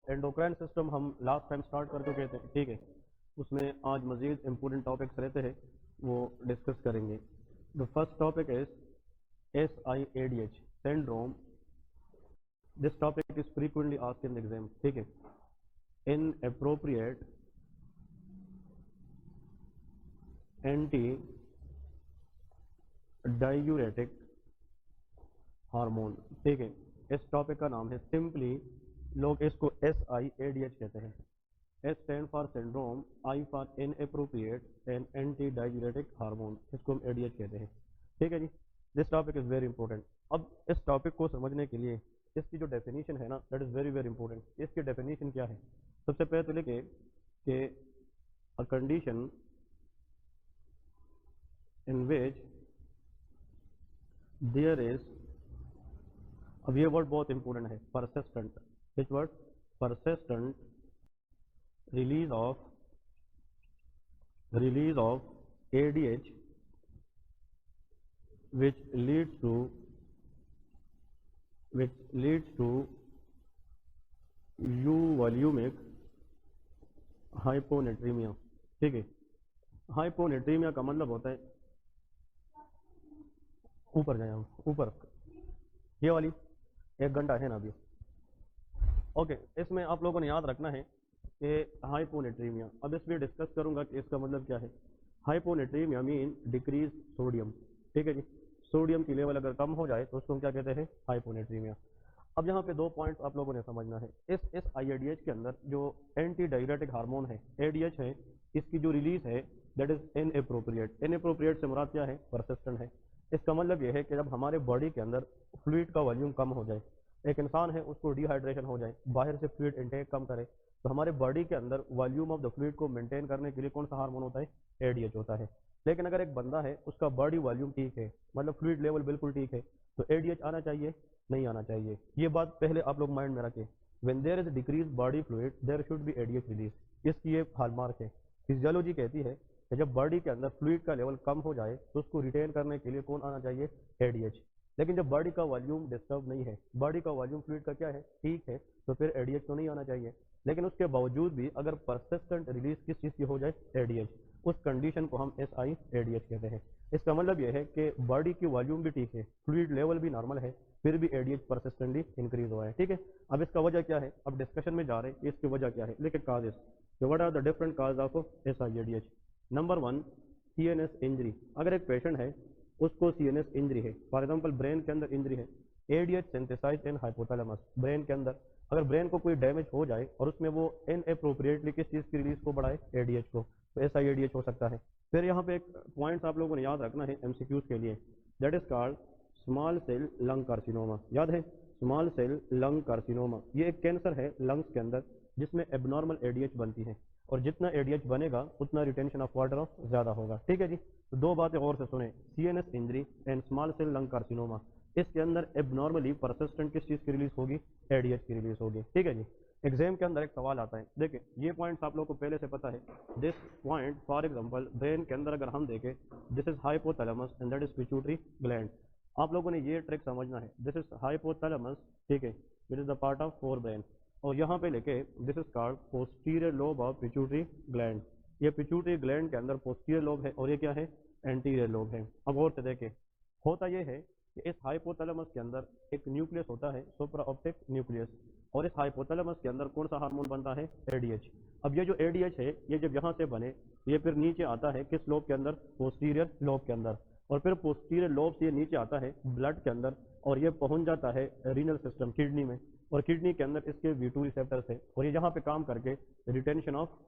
Endocrine system हम last time start कर चुके थे, ठीक है। उसमें आज मजीद इम्पोर्टेंट टॉपिक्स रहते हैं, वो डिस्कस करेंगे। The first topic is SIADH syndrome. This topic is frequently asked in the exam, ठीक है। Inappropriate एंटी डायूरेटिक हार्मोन, ठीक है। इस टॉपिक का नाम है, सिंपली लोग इसको SIADH कहते हैं। S stand for syndrome, I for inappropriate and anti diuretic hormone, इसको हम ADH कहते हैं, ठीक है जी। This topic is very important. अब इस टॉपिक को समझने के लिए इसकी जो डेफिनेशन है ना, that is very very important. इसकी डेफिनेशन क्या है? सबसे पहले तो लिखे कि a condition in which there is, अब ये वर्ड बहुत इंपॉर्टेंट है, persistent, which word? persistent release of ADH which leads to euvolumic hyponatremia, ठीक है। हाइपोनेट्रीमिया का मतलब होता है, ऊपर जाए हम, ऊपर ये वाली 1 घंटा है ना अभी, ओके। इसमें आप लोगों ने याद रखना है कि हाइपोनेट्रीमिया, अब इसमें डिस्कस करूंगा कि इसका मतलब क्या है। हाइपोनेट्रीमिया मीन डिक्रीज सोडियम, ठीक है जी। सोडियम की लेवल अगर कम हो जाए तो उसको हम क्या कहते हैं? हाइपोनेट्रीमिया। अब यहाँ पे 2 पॉइंट्स आप लोगों ने समझना है। इस IADH के अंदर जो एंटी डायूरेटिक हार्मोन है ADH है, इसकी जो रिलीज है दैट इज इनएप्रोप्रिएट। इनएप्रोप्रिएट से मुराद क्या है? परसिस्टेंट है। इसका मतलब यह है कि जब हमारे बॉडी के अंदर फ्लूइड का वॉल्यूम कम हो जाए, एक इंसान है उसको डिहाइड्रेशन हो जाए, बाहर से फ्लूइड इंटेक कम करे, तो हमारे बॉडी के अंदर वॉल्यूम ऑफ द फ्लूइड को मेंटेन करने के लिए कौन सा हार्मोन होता है? ADH होता है। लेकिन अगर एक बंदा है उसका बॉडी वॉल्यूम ठीक है, मतलब फ्लूइड लेवल बिल्कुल ठीक है, तो ADH आना चाहिए? नहीं आना चाहिए। ये बात पहले आप लोग माइंड में रखें। When there is decrease body fluid there should be ADH release, इसकी ये हॉलमार्क है। फिजियोलॉजी कहती है कि जब बॉडी के अंदर फ्लूइड का लेवल कम हो जाए तो उसको रिटेन करने के लिए कौन आना चाहिए? ADH। लेकिन जब बॉडी का वॉल्यूम डिस्टर्ब नहीं है, बॉडी का वॉल्यूम फ्लूइड का क्या है? ठीक है, तो फिर ADH तो नहीं आना चाहिए। लेकिन उसके बावजूद भी अगर परसिस्टेंट रिलीज किस चीज की हो जाए? ADH, उस कंडीशन को हम SIADH कहते हैं। इसका मतलब यह है कि बॉडी की वॉल्यूम भी ठीक है, फ्लूइड लेवल भी नॉर्मल है, फिर भी ADH परसिस्टेंटली इंक्रीज हुआ है, ठीक है। अब इसका वजह क्या है? अब डिस्कशन में जा रहे हैं कि इसकी वजह क्या है। लेकिन causes, what are the different cause of SIADH? Number 1, CNS injury. अगर एक पेशेंट है उसको CNS इंजरी है, फॉर एग्जांपल ब्रेन के अंदर इंजरी है, ADH synthesize in hypothalamus, brain के अंदर अगर ब्रेन को कोई डैमेज हो जाए और उसमें वो इनएप्रोप्रिएटली किस चीज की रिलीज को बढ़ाए? ADH को, तो SIADH हो सकता है। फिर यहाँ पे एक पॉइंट्स आप लोगों ने याद रखना है MCQs के लिए, that is called small cell lung carcinoma. याद है? स्मॉल सेल लंग कार्सिनोमा, ये एक कैंसर है लंग्स के अंदर जिसमें एबनॉर्मल ADH बनती है, और जितना ADH बनेगा उतना रिटेंशन ऑफ वाटर ज्यादा होगा, ठीक है जी। तो 2 बातें और से सुने, CNS injury and small cell lung carcinoma, इसके अंदर एबनॉर्मली परसिस्टेंट किस चीज की रिलीज होगी? ADH की रिलीज होगी, ठीक है जी। एग्जाम के अंदर एक सवाल आता है, देखिए ये पॉइंट्स आप लोगों को पहले से पता है। This point for example brain के अंदर अगर हम देखें, this is hypothalamus and that is pituitary gland. आप लोगों ने ये ट्रिक समझना है, दिस इज हाइपोथैलेमस, ठीक है, it is the part of fore brain, और यहाँ पे लेके this is called posterior lobe of pituitary gland. ये पिट्यूटरी ग्लैंड के अंदर पोस्टीरियर लोब है और ये क्या है? एंटीरियर लोब है। अब और से देखें, होता ये है कि इस हाइपोथैलेमस के अंदर एक न्यूक्लियस होता है, सुप्रा ऑप्टिक न्यूक्लियस, और इस हाइपोथैलेमस के अंदर कौन सा हार्मोन बनता है? ADH। अब ये जो ADH है ये जब यहाँ से बने, ये फिर नीचे आता है किस लोब के अंदर? पोस्टीरियर लोब के अंदर, और फिर पोस्टीरियर लोब से ये नीचे आता है ब्लड के अंदर, और ये पहुंच जाता है रीनल सिस्टम, किडनी में, और किडनी के अंदर इसके V2 रिसेप्टर्स है, और ये यहाँ पे काम करके retention of,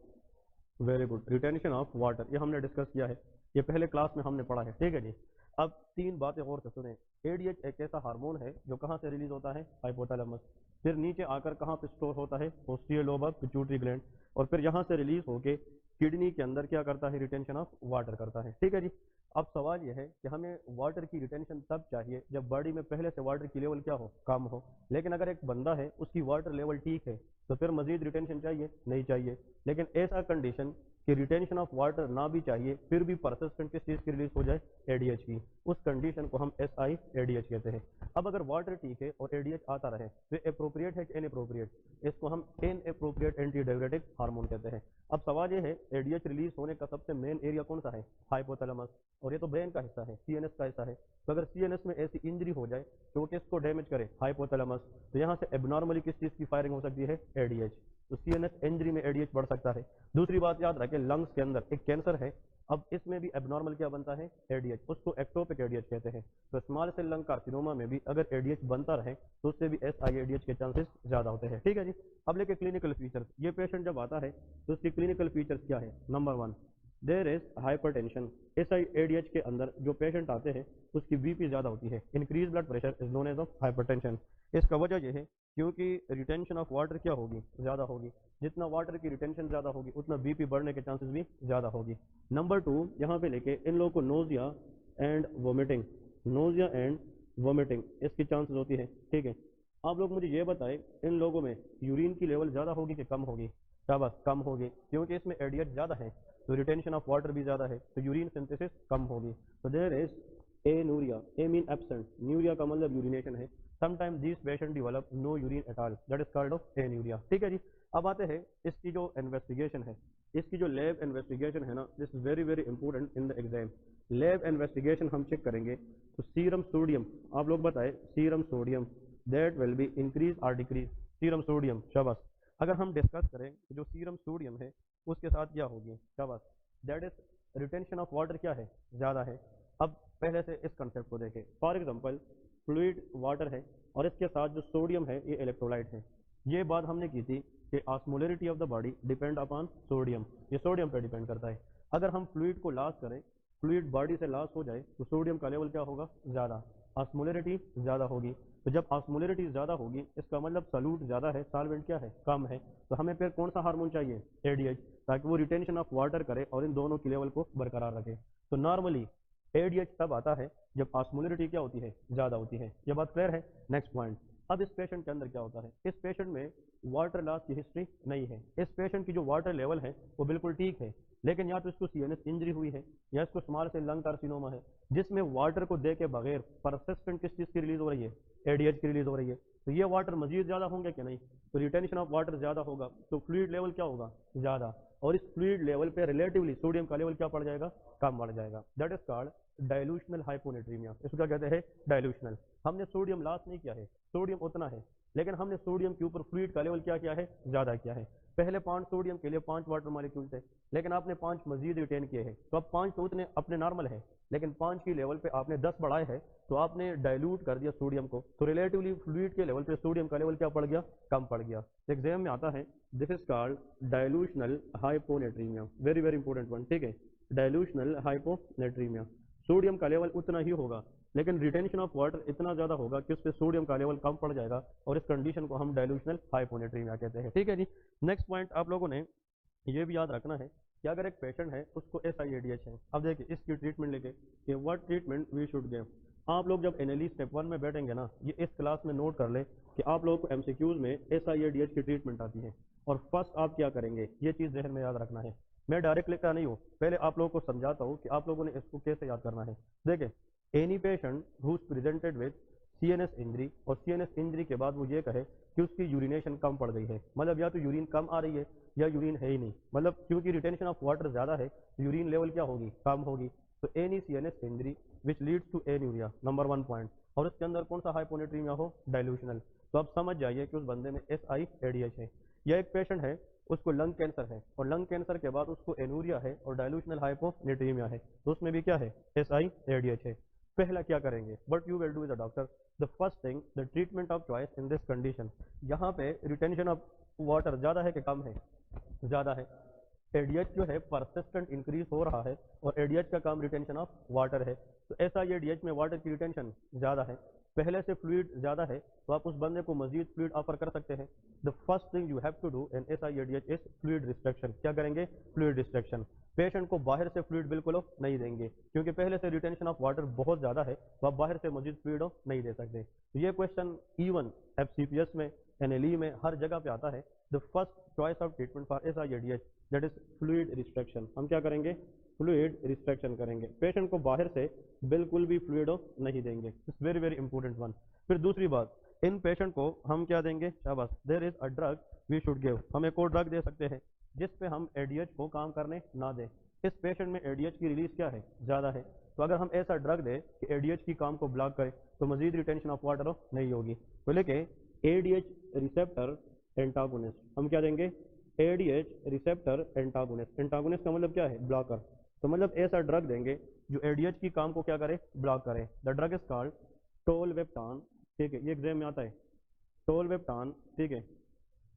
very good, retention of water, ये हमने डिस्कस किया है, ये पहले क्लास में हमने पढ़ा है, ठीक है जी। अब 3 बातें और से सुने। ADH एक ऐसा हार्मोन है जो कहाँ से रिलीज होता है? हाइपोथैलेमस, फिर नीचे आकर कहाँ पे स्टोर होता है? Posterior lobe of pituitary gland, और फिर यहाँ से रिलीज होके किडनी के अंदर क्या करता है? रिटेंशन ऑफ वाटर करता है, ठीक है जी। अब सवाल यह है कि हमें वाटर की रिटेंशन तब चाहिए जब बॉडी में पहले से वाटर की लेवल क्या हो? कम हो। लेकिन अगर एक बंदा है उसकी वाटर लेवल ठीक है, तो फिर मजीद रिटेंशन चाहिए नहीं चाहिए। लेकिन ऐसा कंडीशन कि रिटेंशन ऑफ वाटर ना भी चाहिए फिर भी परसिस्टेंट किस चीज़ की रिलीज हो जाए, एडीएच की, उस कंडीशन को हम एस आई एडीएच कहते हैं। अब अगर वाटर ठीक है और एडीएच आता रहे तो अप्रोप्रिएट है कि इनअप्रोप्रिएट, इसको हम इनअप्रोप्रिएट एंटी डाययूरेटिक हार्मोन कहते हैं। अब सवाल ये है एडीएच रिलीज होने का सबसे मेन एरिया कौन सा है, हाइपोथैलेमस, और ये तो ब्रेन का हिस्सा है, सीएनएस का हिस्सा है। तो अगर सीएनएस में ऐसी इंजरी हो जाए तो किसको डैमेज करे, हाइपोथैलेमस, तो यहाँ से एबनॉर्मली किस चीज़ की फायरिंग हो सकती है, एडीएच। तो सीएनएस इंजरी में एडीएच बढ़ सकता है। दूसरी बात याद रखें, लंग्स के अंदर एक कैंसर है, अब इसमें भी एबनॉर्मल क्या बनता है, एडीएच, उसको एक्टोपिक एडीएच कहते हैं। तो स्मॉल सेल लंग कार्सिनोमा में भी अगर एडीएच बनता रहे तो उससे भी एस आई एडीएच के चांसेस ज्यादा होते हैं। ठीक है जी। अब लेके क्लिनिकल फीचर्स, ये पेशेंट जब आता है तो उसकी क्लिनिकल फीचर्स क्या है, number 1 there is hypertension. S I ADH के अंदर जो पेशेंट आते हैं उसकी बीपी ज्यादा होती है, increase blood pressure is known as of hypertension. इसका वजह यह है क्योंकि रिटेंशन ऑफ वाटर क्या होगी, ज्यादा होगी, जितना वाटर की रिटेंशन ज्यादा होगी उतना बीपी बढ़ने के चांसेस भी ज्यादा होगी। नंबर 2 यहाँ पे लेके इन लोगों को nausea and vomiting, nausea and vomiting इसकी चांसेस होती है। ठीक है, आप लोग मुझे ये बताएं इन लोगों में यूरिन की लेवल ज्यादा होगी कि कम होगी, शाबाश कम होगी, क्योंकि इसमें एडीएच ज्यादा है तो रिटेंशन ऑफ वाटर भी ज्यादा है तो यूरिन सिंथेसिस कम होगी। तो there is anuria, a mean absent, uria का मतलब यूरिनेशन है। Sometime this patient develop no urine at all, that is called of anuria. ठीक है जी। अब आते हैं इसकी जो इन्वेस्टिगेशन है, इसकी जो लैब इन्वेस्टिगेशन है ना, this is very very important in the exam. Lab investigation हम चेक करेंगे तो सीरम सोडियम, आप लोग बताएं serum sodium that will be increase और डिक्रीज, सीरम सोडियम, शाबाश। अगर हम डिस्कस करें तो जो सीरम सोडियम है उसके साथ क्या होगी, शाबाश, that is retention of water क्या है, ज्यादा है। अब पहले से इस कंसेप्ट को देखें, फॉर एग्जांपल फ्लूइड वाटर है और इसके साथ जो सोडियम है ये इलेक्ट्रोलाइट है। ये बात हमने की थी कि osmolarity of the body depend upon sodium, ये सोडियम पे डिपेंड करता है। अगर हम फ्लूइड को लॉस करें, फ्लूइड बॉडी से लॉस हो जाए तो सोडियम का लेवल क्या होगा, ज्यादा, ऑस्मोलरिटी ज्यादा होगी। तो जब ऑस्मोलरिटी ज्यादा होगी इसका मतलब सॉल्यूट ज्यादा है, सॉल्वेंट क्या है, कम है। तो हमें फिर कौन सा हार्मोन चाहिए, एडीएच, ताकि वो रिटेंशन ऑफ वाटर करे और इन दोनों की लेवल को बरकरार रखे। तो नॉर्मली एडीएच तब आता है जब ऑस्मोलरिटी क्या होती है, ज्यादा होती है। ये बात क्लियर है। नेक्स्ट पॉइंट, अब इस पेशेंट के अंदर क्या होता है, इस पेशेंट में वाटर लॉस की हिस्ट्री नहीं है। इस पेशेंट की जो वाटर लेवल है वो बिल्कुल ठीक है, लेकिन या तो इसको सीएनएस इंजरी हुई है या इसको स्मॉल सेल लंग कार्सिनोमा है, जिसमें वाटर को दे के बगैर परसिस्टेंट किस चीज की रिलीज हो रही है, एडीएच की रिलीज हो रही है। तो ये वाटर मजीद ज्यादा होंगे कि नहीं, तो रिटेंशन ऑफ वाटर ज्यादा होगा तो फ्लूइड लेवल क्या होगा, ज्यादा, और इस फ्लूइड लेवल पे रिलेटिवली सोडियम का लेवल क्या पड़ जाएगा, कम बढ़ जाएगा। That is called dilutional hyponatremia. इसको क्या कहते हैं, डाइल्यूशनल। हमने सोडियम लॉस नहीं किया है, सोडियम उतना है, लेकिन हमने सोडियम के ऊपर फ्लूइड का लेवल क्या किया है, ज्यादा किया है। पहले 5 सोडियम के लिए 5 वाटर मॉलिक्यूल थे, लेकिन आपने 5 मजीद रिटेन किए हैं, तो अब 5 तो उतने अपने नॉर्मल है, लेकिन 5 की लेवल पे आपने 10 बढ़ाए हैं, तो आपने डाइल्यूट कर दिया सोडियम को, तो रिलेटिवली फ्लूइड के लेवल पे सोडियम का लेवल क्या पड़ गया, कम पड़ गया। एग्जाम में आता है, this is called dilutional hyponatremia, very very important one. ठीक है, डाइल्यूशनल हाइपोनेट्रीमिया, सोडियम का लेवल उतना ही होगा लेकिन रिटेंशन ऑफ वाटर इतना ज्यादा होगा कि उससे सोडियम का लेवल कम पड़ जाएगा, और इस कंडीशन को हम डाइल्यूशनल हाइपोनेट्रीमिया कहते हैं। ठीक है जी। नेक्स्ट पॉइंट आप लोगों ने ये भी याद रखना है कि अगर एक पेशेंट है उसको एसआईएडीएच है, अब देखिए इसकी ट्रीटमेंट लेके कि what treatment we should give. आप लोग जब एनएलई स्टेप 1 में बैठेंगे ना, ये इस क्लास में नोट कर ले कि आप लोगों को एमसीक्यूज में एसआईएडीएच की ट्रीटमेंट आती है, और फर्स्ट आप क्या करेंगे ये चीज जहन में याद रखना है। मैं डायरेक्ट लिखता नहीं हूँ, पहले आप लोगों को समझाता हूँ कि आप लोगों ने इसको कैसे याद करना है। देखिए, any patient who is presented with CNS injury, और सीएनएस इंजरी के बाद वो ये कहे कि उसकी यूरिनेशन कम पड़ गई है, मतलब या तो यूरिन कम आ रही है या यूरिन है ही नहीं, मतलब क्योंकि रिटेंशन ऑफ वाटर ज्यादा है यूरिन लेवल क्या होगी, कम होगी। तो any CNS injury which leads to anuria, number 1 point, और इसके अंदर कौन सा हाइपोनेट्रीमिया हो, डाइल्यूशनल। तो आप समझ जाइए कि उस बंदे में एसआईएडीएच है। यह एक पेशेंट है उसको लंग कैंसर है, और लंग कैंसर के बाद उसको एनूरिया है और डाइल्यूशनल हाइपोनेट्रीमिया है, तो उसमें भी क्या है, एसआईएडीएच है। पहला क्या करेंगे, but you will do the doctor, the first thing the treatment of choice in this condition. यहाँ पे रिटेंशन ऑफ वाटर ज्यादा है कि कम है, ज्यादा है। एडीएच जो है परसिस्टेंट इंक्रीज हो रहा है और एडीएच का काम रिटेंशन ऑफ वाटर है, तो ऐसा ये एडीएच में वाटर की रिटेंशन ज्यादा है, पहले से फ्लूइड ज्यादा है, तो आप उस बंदे को मजीद फ्लूइड ऑफर कर सकते हैं। The first thing you have to do in SIADH is fluid restriction. क्या करेंगे, फ्लूइड रिस्ट्रिक्शन। पेशेंट को बाहर से फ्लूइड बिल्कुल नहीं देंगे, क्योंकि पहले से रिटेंशन ऑफ वाटर बहुत ज्यादा है, तो आप बाहर से मजीद फ्लूइड नहीं दे सकते। तो ये क्वेश्चन इवन एफसीपीएस में NLE में हर जगह पे आता है, the first choice of treatment for SIADH that is fluid restriction. हम क्या करेंगे? फ्लूइड रिस्ट्रिक्शन करेंगे। पेशेंट को बाहर से बिल्कुल भी फ्लूइड नहीं देंगे, it's very very important one. फिर दूसरी बात, इन पेशेंट को हम क्या देंगे? शाबाश, there is a drug we should give. हम एक और ड्रग दे सकते हैं जिस पे हम ADH को काम करने ना दें। इस पेशेंट में ADH की रिलीज क्या है? ज़्यादा है, तो अगर हम ऐसा ड्रग दें कि ADH की काम को ब्लॉक करे तो मजीद रिटेंशन ऑफ वाटर नहीं होगी। तो लेके ADH रिसेप्टर एंटागोनिस्ट, हम क्या देंगे? ADH receptor antagonist. एंटागोनिस्ट का मतलब क्या है? ब्लॉकर। तो मतलब ऐसा ड्रग देंगे जो ADH की काम को क्या करे? ब्लॉक करे। The drug is called tolvaptan. ठीक है, ये एग्जाम में आता है, टोलवेप्टान। ठीक है,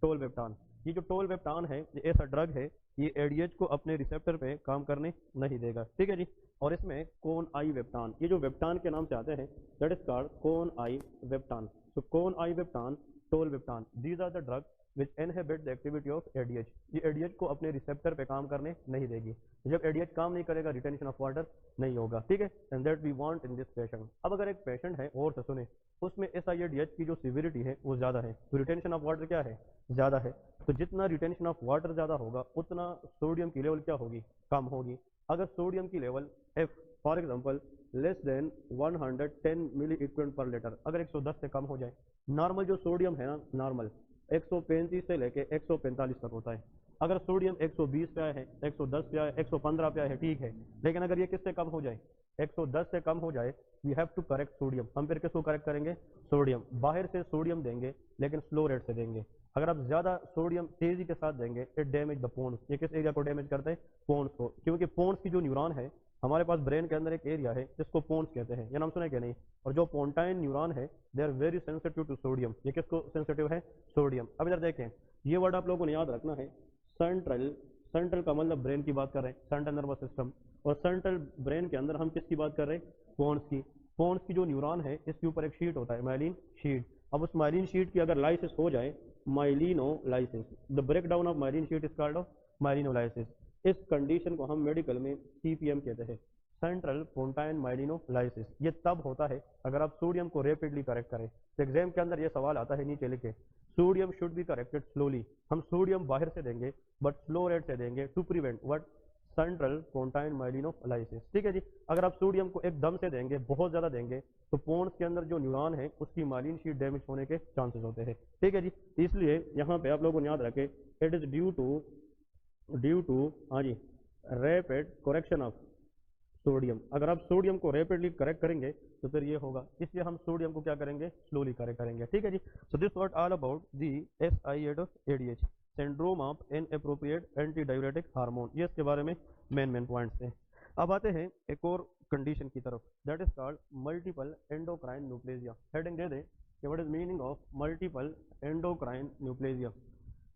टोलवेप्टान। ये जो टोलवेप्टान है ये ऐसा ड्रग है, ये ADH को अपने रिसेप्टर पे काम करने नहीं देगा। ठीक है जी। और इसमें कोन आई वेप्टान, ये जो वेप्टान के नाम से आते हैं that is called conivaptan. So conivaptan, tolvaptan, these are the drug which inhibit the activity of ADH। ये ADH को अपने रिसेप्टर पे काम करने नहीं देगी। जब ADH काम नहीं करेगा रिटेंशन ऑफ वाटर नहीं होगा। ठीक है, and that we want in this patient. अब अगर एक पेशेंट है और से सुने, उसमें SIADH की जो सिविरिटी है वो ज़्यादा है, तो रिटेंशन ऑफ वाटर क्या है? ज़्यादा है। तो जितना रिटेंशन ऑफ वाटर ज़्यादा होगा उतना सोडियम की लेवल क्या होगी? कम होगी। अगर सोडियम की level F for example less than 110 milli equivalent per litre, अगर 110 से कम हो जाए, नॉर्मल जो सोडियम है ना, नॉर्मल 135 से लेके 145 तक होता है। अगर सोडियम 120 पे आया है, 110 पे आया है, 115 पे आया है, ठीक है, लेकिन अगर ये किससे कम हो जाए? 110 से कम हो जाए, we have to correct sodium. हम फिर किसको करेक्ट करेंगे? सोडियम। बाहर से सोडियम देंगे लेकिन स्लो रेट से देंगे। अगर आप ज्यादा सोडियम तेजी के साथ देंगे इट डैमेज द पोन्स। ये किस एरिया को डैमेज करता है? पोन्स को। क्योंकि पोन्स की जो न्यूरॉन है हमारे पास ब्रेन के अंदर एक एरिया है जिसको पोन्स कहते हैं, ये नाम सुना क्या? नहीं। और जो पोन्टाइन न्यूरॉन है they are very sensitive to sodium. ये किसको सेंसिटिव है? सोडियम। अब इधर देखें, ये वर्ड आप लोगों ने याद रखना है, सेंट्रल। सेंट्रल का मतलब ब्रेन की बात कर रहे हैं, सेंट्रल नर्वस सिस्टम। और सेंट्रल ब्रेन के अंदर हम किसकी बात कर रहे हैं? पोन्स की। पोन्स की जो न्यूरॉन है इसके ऊपर एक शीट होता है, माइलिन शीट। अब उस माइलिन शीट की अगर लाइसिस हो जाए, myelinolysis, the breakdown of myelin sheet is called of myelinolysis. इस कंडीशन को हम मेडिकल में CPM कहते हैं, सेंट्रल पोन्टाइन माइलिनोलाइसिस। ये तब होता है अगर आप सोडियम को रैपिडली करेक्ट करें। तो एग्जाम के अंदर ये सवाल आता है, नीचे लिखे, sodium should be corrected slowly. हम सोडियम बाहर से देंगे बट स्लो रेट से देंगे to prevent what? Central pontine myelinolysis. ठीक है जी। अगर आप सोडियम को एकदम से देंगे, बहुत ज्यादा देंगे, तो पोन्स के अंदर जो न्यूरॉन है उसकी माइलिन शीट डैमेज होने के चांसेस होते हैं। ठीक है जी। इसलिए यहाँ पे आप लोगों ने याद रखे, इट इज ड्यू टू हाँ जी रैपिड करेक्शन ऑफ सोडियम। अगर आप सोडियम को रैपिडली करेक्ट करेंगे तो फिर ये होगा, इसलिए हम सोडियम को क्या करेंगे? स्लोली करेक्ट करेंगे। ठीक है जी। So this what all about the SIADH syndrome of inappropriate anti diuretic hormone. ये इसके बारे में मेन पॉइंट्स हैं। अब आते हैं एक और कंडीशन की तरफ, that is called multiple endocrine neoplasia. Heading दे दें कि what is meaning of multiple endocrine neoplasia.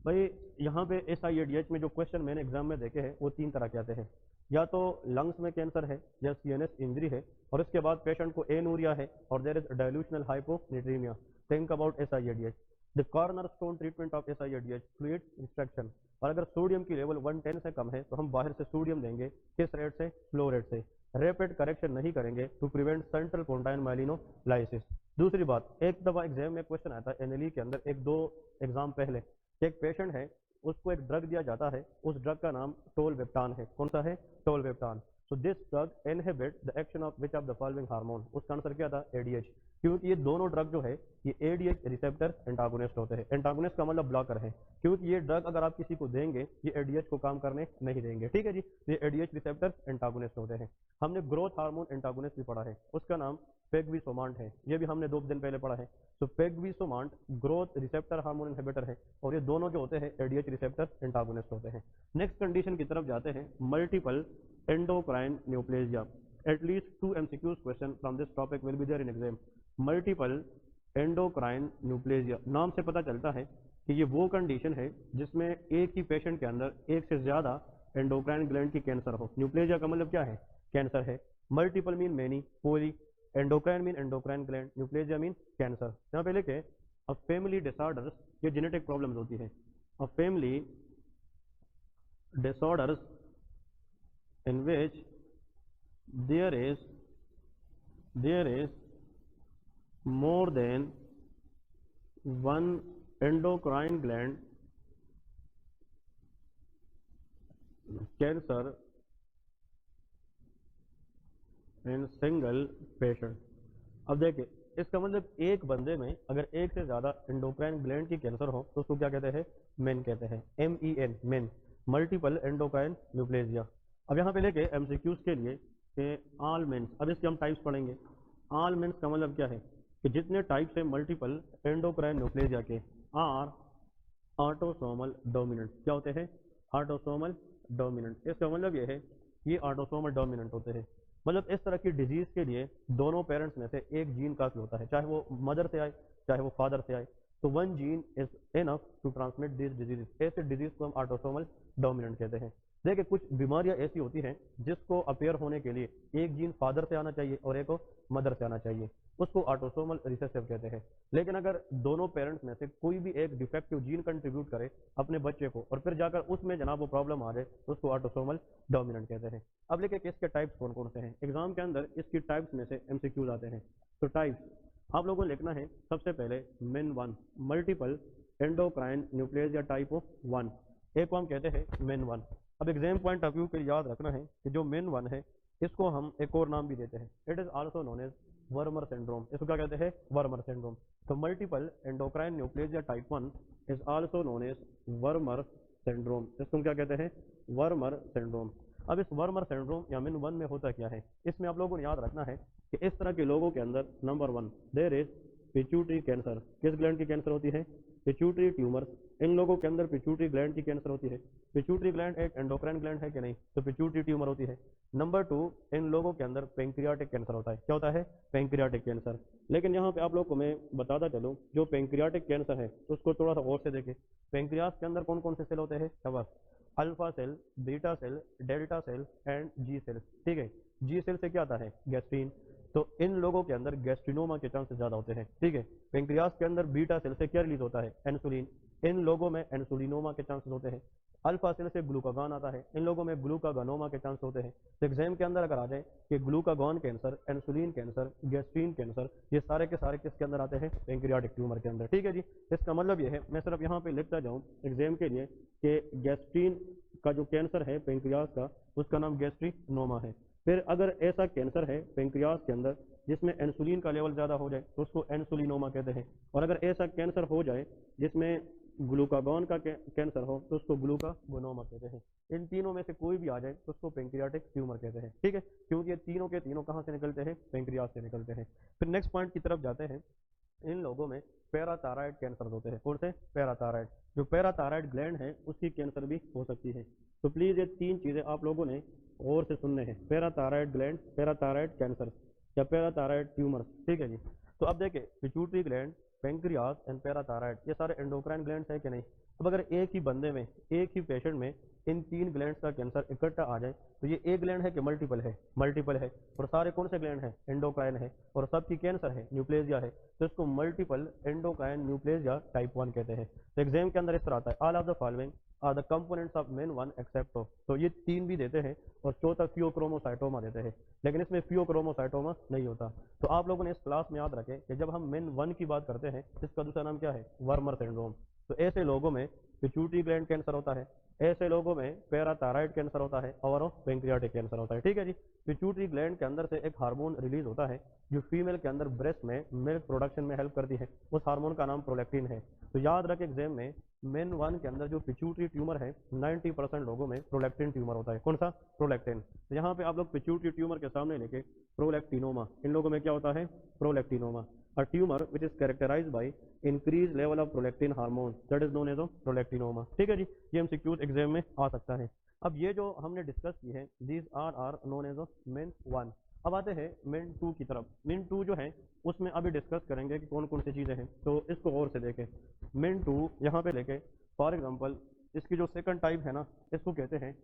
भाई यहाँ पे SIADH में जो क्वेश्चन मैंने एग्जाम में देखे हैं वो 3 तरह के आते हैं, या तो लंग्स में कैंसर है या CNS इंजरी है, और इसके बाद पेशेंट को एनूरिया है और there is dilutional hyponatremia. Think about SIADH। The corner stone treatment of SIADH fluid restriction. और अगर सोडियम की लेवल 110 से कम है तो हम बाहर से सोडियम देंगे, किस रेट से? स्लो रेट से। रैपिड करेक्शन नहीं करेंगे टू प्रिवेंट सेंट्रल पोन्टाइन माइलिनोलाइसिस। दूसरी बात, एक दफा एग्जाम में क्वेश्चन आता है NLE के अंदर, 1-2 एग्जाम पहले, एक पेशेंट है उसको एक ड्रग दिया जाता है, उस ड्रग का नाम टोलवेप्टान है। कौन सा है? Tolvaptan. So this drug inhibit the action of which of the following hormone. उसका आंसर क्या था? ADH। क्योंकि ये दोनों ड्रग जो है ये ADH रिसेप्टर एंटागोनिस्ट होते हैं। एंटागोनिस्ट का मतलब ब्लॉकर है, क्योंकि ये ड्रग अगर आप किसी को देंगे ये ADH को काम करने नहीं देंगे। ठीक है जी। ये ADH रिसेप्टर एंटागोनिस्ट होते हैं। हमने ग्रोथ हार्मोन एंटागोनिस्ट भी पढ़ा है, उसका नाम पेगविसोमांट है, ये भी हमने 2 दिन पहले पढ़ा है। तो पेगविसोमांट ग्रोथ रिसेप्टर हार्मोन इनहिबिटर है, और ये दोनों जो होते हैं ADH रिसेप्टर एंटागोनिस्ट होते हैं। नेक्स्ट कंडीशन की तरफ जाते हैं, multiple endocrine neoplasia. At least 2 MCQs question from this topic will be there in exam. Multiple endocrine neoplasia, नाम से पता चलता है कि ये वो कंडीशन है जिसमें एक ही पेशेंट के अंदर एक से ज्यादा एंडोक्राइन ग्लैंड की कैंसर हो। न्यूप्लेजिया का मतलब क्या है? कैंसर है। Multiple mean many, poly, endocrine mean endocrine gland, neoplasia mean cancer. यहाँ पे लिखे अ फैमिली डिसऑर्डर्स, ये जेनेटिक प्रॉब्लम्स होती है। A family disorders in which there is more than one endocrine gland cancer in single patient. अब देखिए, इसका मतलब एक बंदे में अगर एक से ज्यादा एंडोक्राइन ग्लैंड की कैंसर हो तो उसको क्या कहते हैं? मेन कहते हैं, MEN, main, multiple endocrine neoplasia. अब यहाँ पे लेके एमसीक्यूज के लिए कि ऑल मेंस, अब इसके हम टाइप्स पढ़ेंगे। ऑल मेंस का मतलब क्या है कि जितने टाइप्स है मल्टीपल एंडोक्राइन न्यूप्लेजिया के आर ऑटोसोमल डोमिनेंट। क्या होते हैं? Autosomal dominant. इसका मतलब ये है ये ऑटोसोमल डोमिनेंट होते हैं। मतलब इस तरह की डिजीज के लिए दोनों पेरेंट्स में से एक जीन काफी होता है, चाहे वो मदर से आए चाहे वो फादर से आए। तो one gene is enough to transmit this disease. ऐसे डिजीज को हम ऑटोसोमल डोमिनेंट कहते हैं। देखिए, कुछ बीमारियां ऐसी होती हैं जिसको अपेयर होने के लिए एक जीन फादर से आना चाहिए और एक को मदर से आना चाहिए, उसको ऑटोसोमल रिसेसिव कहते हैं। लेकिन अगर दोनों पेरेंट्स में से कोई भी एक डिफेक्टिव जीन कंट्रीब्यूट करे अपने बच्चे को और फिर जाकर उसमें जनाब वो प्रॉब्लम आ जाए तो उसको ऑटोसोमल डोमिनेंट कहते हैं। अब लेके इसके टाइप्स कौन कौन से हैं, एग्जाम के अंदर इसकी टाइप्स में से एमसीक्यूज आते हैं। तो टाइप्स आप लोगों को लिखना है सबसे पहले main one, multiple endocrine neoplasia type 1, एक को हम कहते हैं मेन वन। अब एग्जाम पॉइंट ऑफ व्यू के लिए याद रखना है कि जो मेन वन है इसको हम एक और नाम भी देते हैं, it is also known as Wermer syndrome. इसको क्या कहते हैं? Wermer syndrome. तो multiple endocrine neoplasia type 1 is also known as Wermer syndrome. इसको क्या कहते हैं? Wermer syndrome. अब इस वर्मर सिंड्रोम या मिन वन में होता क्या है, इसमें आप लोगों को याद रखना है कि इस तरह के लोगों के अंदर number 1 there is pituitary cancer. किस ग्लैंड की कैंसर होती है? Pituitary tumour. इन लोगों के अंदर पिट्यूटरी ग्लैंड की कैंसर होती है। पिट्यूटरी ग्लैंड एक एंडोक्राइन ग्लैंड है कि नहीं? तो पिट्यूटरी ट्यूमर होती है। नंबर 2, इन लोगों के अंदर पेंक्रियाटिक कैंसर होता है। क्या होता है? Pancreatic cancer. लेकिन यहाँ पे आप लोग को मैं बताता चलूँ, जो पेंक्रियाटिक कैंसर है उसको थोड़ा सा और से देखें। पेंक्रियास के अंदर कौन कौन से सेल होते हैं? शाबाश, alpha cell, beta cell, delta cell and G cell. ठीक है, जी सेल से क्या आता है? गैस्ट्रीन। तो इन लोगों के अंदर गैस्ट्रिनोमा के चांसेस ज्यादा होते हैं। ठीक है, पेंक्रियास के अंदर बीटा सेल से क्या रिलीज होता है? इंसुलिन। इन लोगों में इंसुलिनोमा के चांसेस होते हैं। अल्फा सेल से ग्लूकागॉन आता है, इन लोगों में ग्लूकागोनोमा के चांस होते हैं। तो एग्जाम के अंदर अगर आ जाए कि glucagon cancer, insulin cancer, gastrin cancer, ये सारे के सारे किसके अंदर आते हैं? पेंक्रियाटिक ट्यूमर के अंदर। ठीक है जी, इसका मतलब ये है, मैं सिर्फ यहाँ पे लिखता जाऊँ एग्जाम के लिए कि गैस्ट्रीन का जो कैंसर है पेंक्रियास का, उसका नाम गैस्ट्रिनोमा है। फिर अगर ऐसा कैंसर है पेंक्रियास के अंदर जिसमें इंसुलिन का लेवल ज्यादा हो जाए तो उसको इंसुलिनोमा कहते हैं। और अगर ऐसा कैंसर हो जाए जिसमें ग्लूकागॉन का कैंसर हो तो उसको ग्लूकागोनोमा कहते हैं। इन तीनों में से कोई भी आ जाए तो उसको पेंक्रियाटिक ट्यूमर कहते हैं। ठीक है, क्योंकि ये तीनों के तीनों कहाँ से निकलते हैं? पेंक्रियास से निकलते हैं। फिर नेक्स्ट पॉइंट की तरफ जाते हैं। इन लोगों में पैराथायराइड कैंसर होते हैं। कौन से? पैराथायराइड। जो पैराथायराइड ग्लैंड है उसकी कैंसर भी हो सकती है। तो प्लीज ये तीन चीजें आप लोगों ने और से सुनने हैं, पैराथायराइड ग्लैंड, पैराथायराइड कैंसर या पैराथायराइड ट्यूमर। ठीक है जी, तो अब देखिए pituitary gland, pancreas and parathyroid, ये सारे एंडोक्राइन ग्लैंड्स है कि नहीं? अब अगर एक ही बंदे में, एक ही पेशेंट में इन तीन ग्लैंड्स का कैंसर इकट्ठा आ जाए तो ये एक ग्लैंड है कि मल्टीपल है? मल्टीपल है। और सारे कौन से ग्लैंड है? एंडोक्राइन है। और सबकी कैंसर है, न्यूप्लेजिया है, तो इसको मल्टीपल एंडोक्राइन न्यूप्लेजिया टाइप 1 कहते हैं। तो एग्जाम के अंदर इस तरह आता है, all of the following are the components of MEN one except of. तो ये तीन भी देते हैं और चौथा फियोक्रोमोसाइटोमा देते हैं, लेकिन इसमें फियोक्रोमोसाइटोमा नहीं होता। तो आप लोगों ने इस क्लास में याद रखें कि जब हम मेन वन की बात करते हैं इसका दूसरा नाम क्या है? वर्मर सिंड्रोम। तो ऐसे लोगों में पिट्यूटरी ग्लैंड कैंसर होता है, ऐसे लोगों में पैराथायराइड कैंसर होता है और पेंक्रियाटिक कैंसर होता है। ठीक है जी, पिट्यूटरी ग्लैंड के अंदर से एक हार्मोन रिलीज होता है जो फीमेल के अंदर ब्रेस्ट में मिल्क प्रोडक्शन में हेल्प करती है, उस हार्मोन का नाम प्रोलैक्टिन है। तो याद रखें एग्जाम में मेन वन के अंदर जो पिट्यूटरी ट्यूमर है 90% लोगों में प्रोलैक्टिन ट्यूमर होता है। कौन सा? प्रोलैक्टिन। तो यहाँ पे आप लोग पिट्यूटरी ट्यूमर के सामने लेके प्रोलैक्टिनोमा, इन लोगों में क्या होता है? Prolactinoma. A tumor which is characterized by increased level of prolactin hormone that is known as prolactinoma। ठीक है जी, ये एमसीक्यूज एग्जाम में आ सकता है। अब ये जो हमने डिस्कस की है these are known as MEN 1। अब आते हैं मेन 2 की तरफ। मेन 2 जो है उसमें अभी डिस्कस करेंगे कि कौन कौन सी चीजें हैं, तो इसको और से देखें। मेन 2 यहाँ पे लेके फॉर एग्जाम्पल इसकी जो सेकंड टाइप है ना, इसको कहते हैं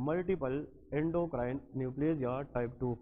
मल्टीपल एंडोक्राइन न्यूप्लेजिया टाइप 2।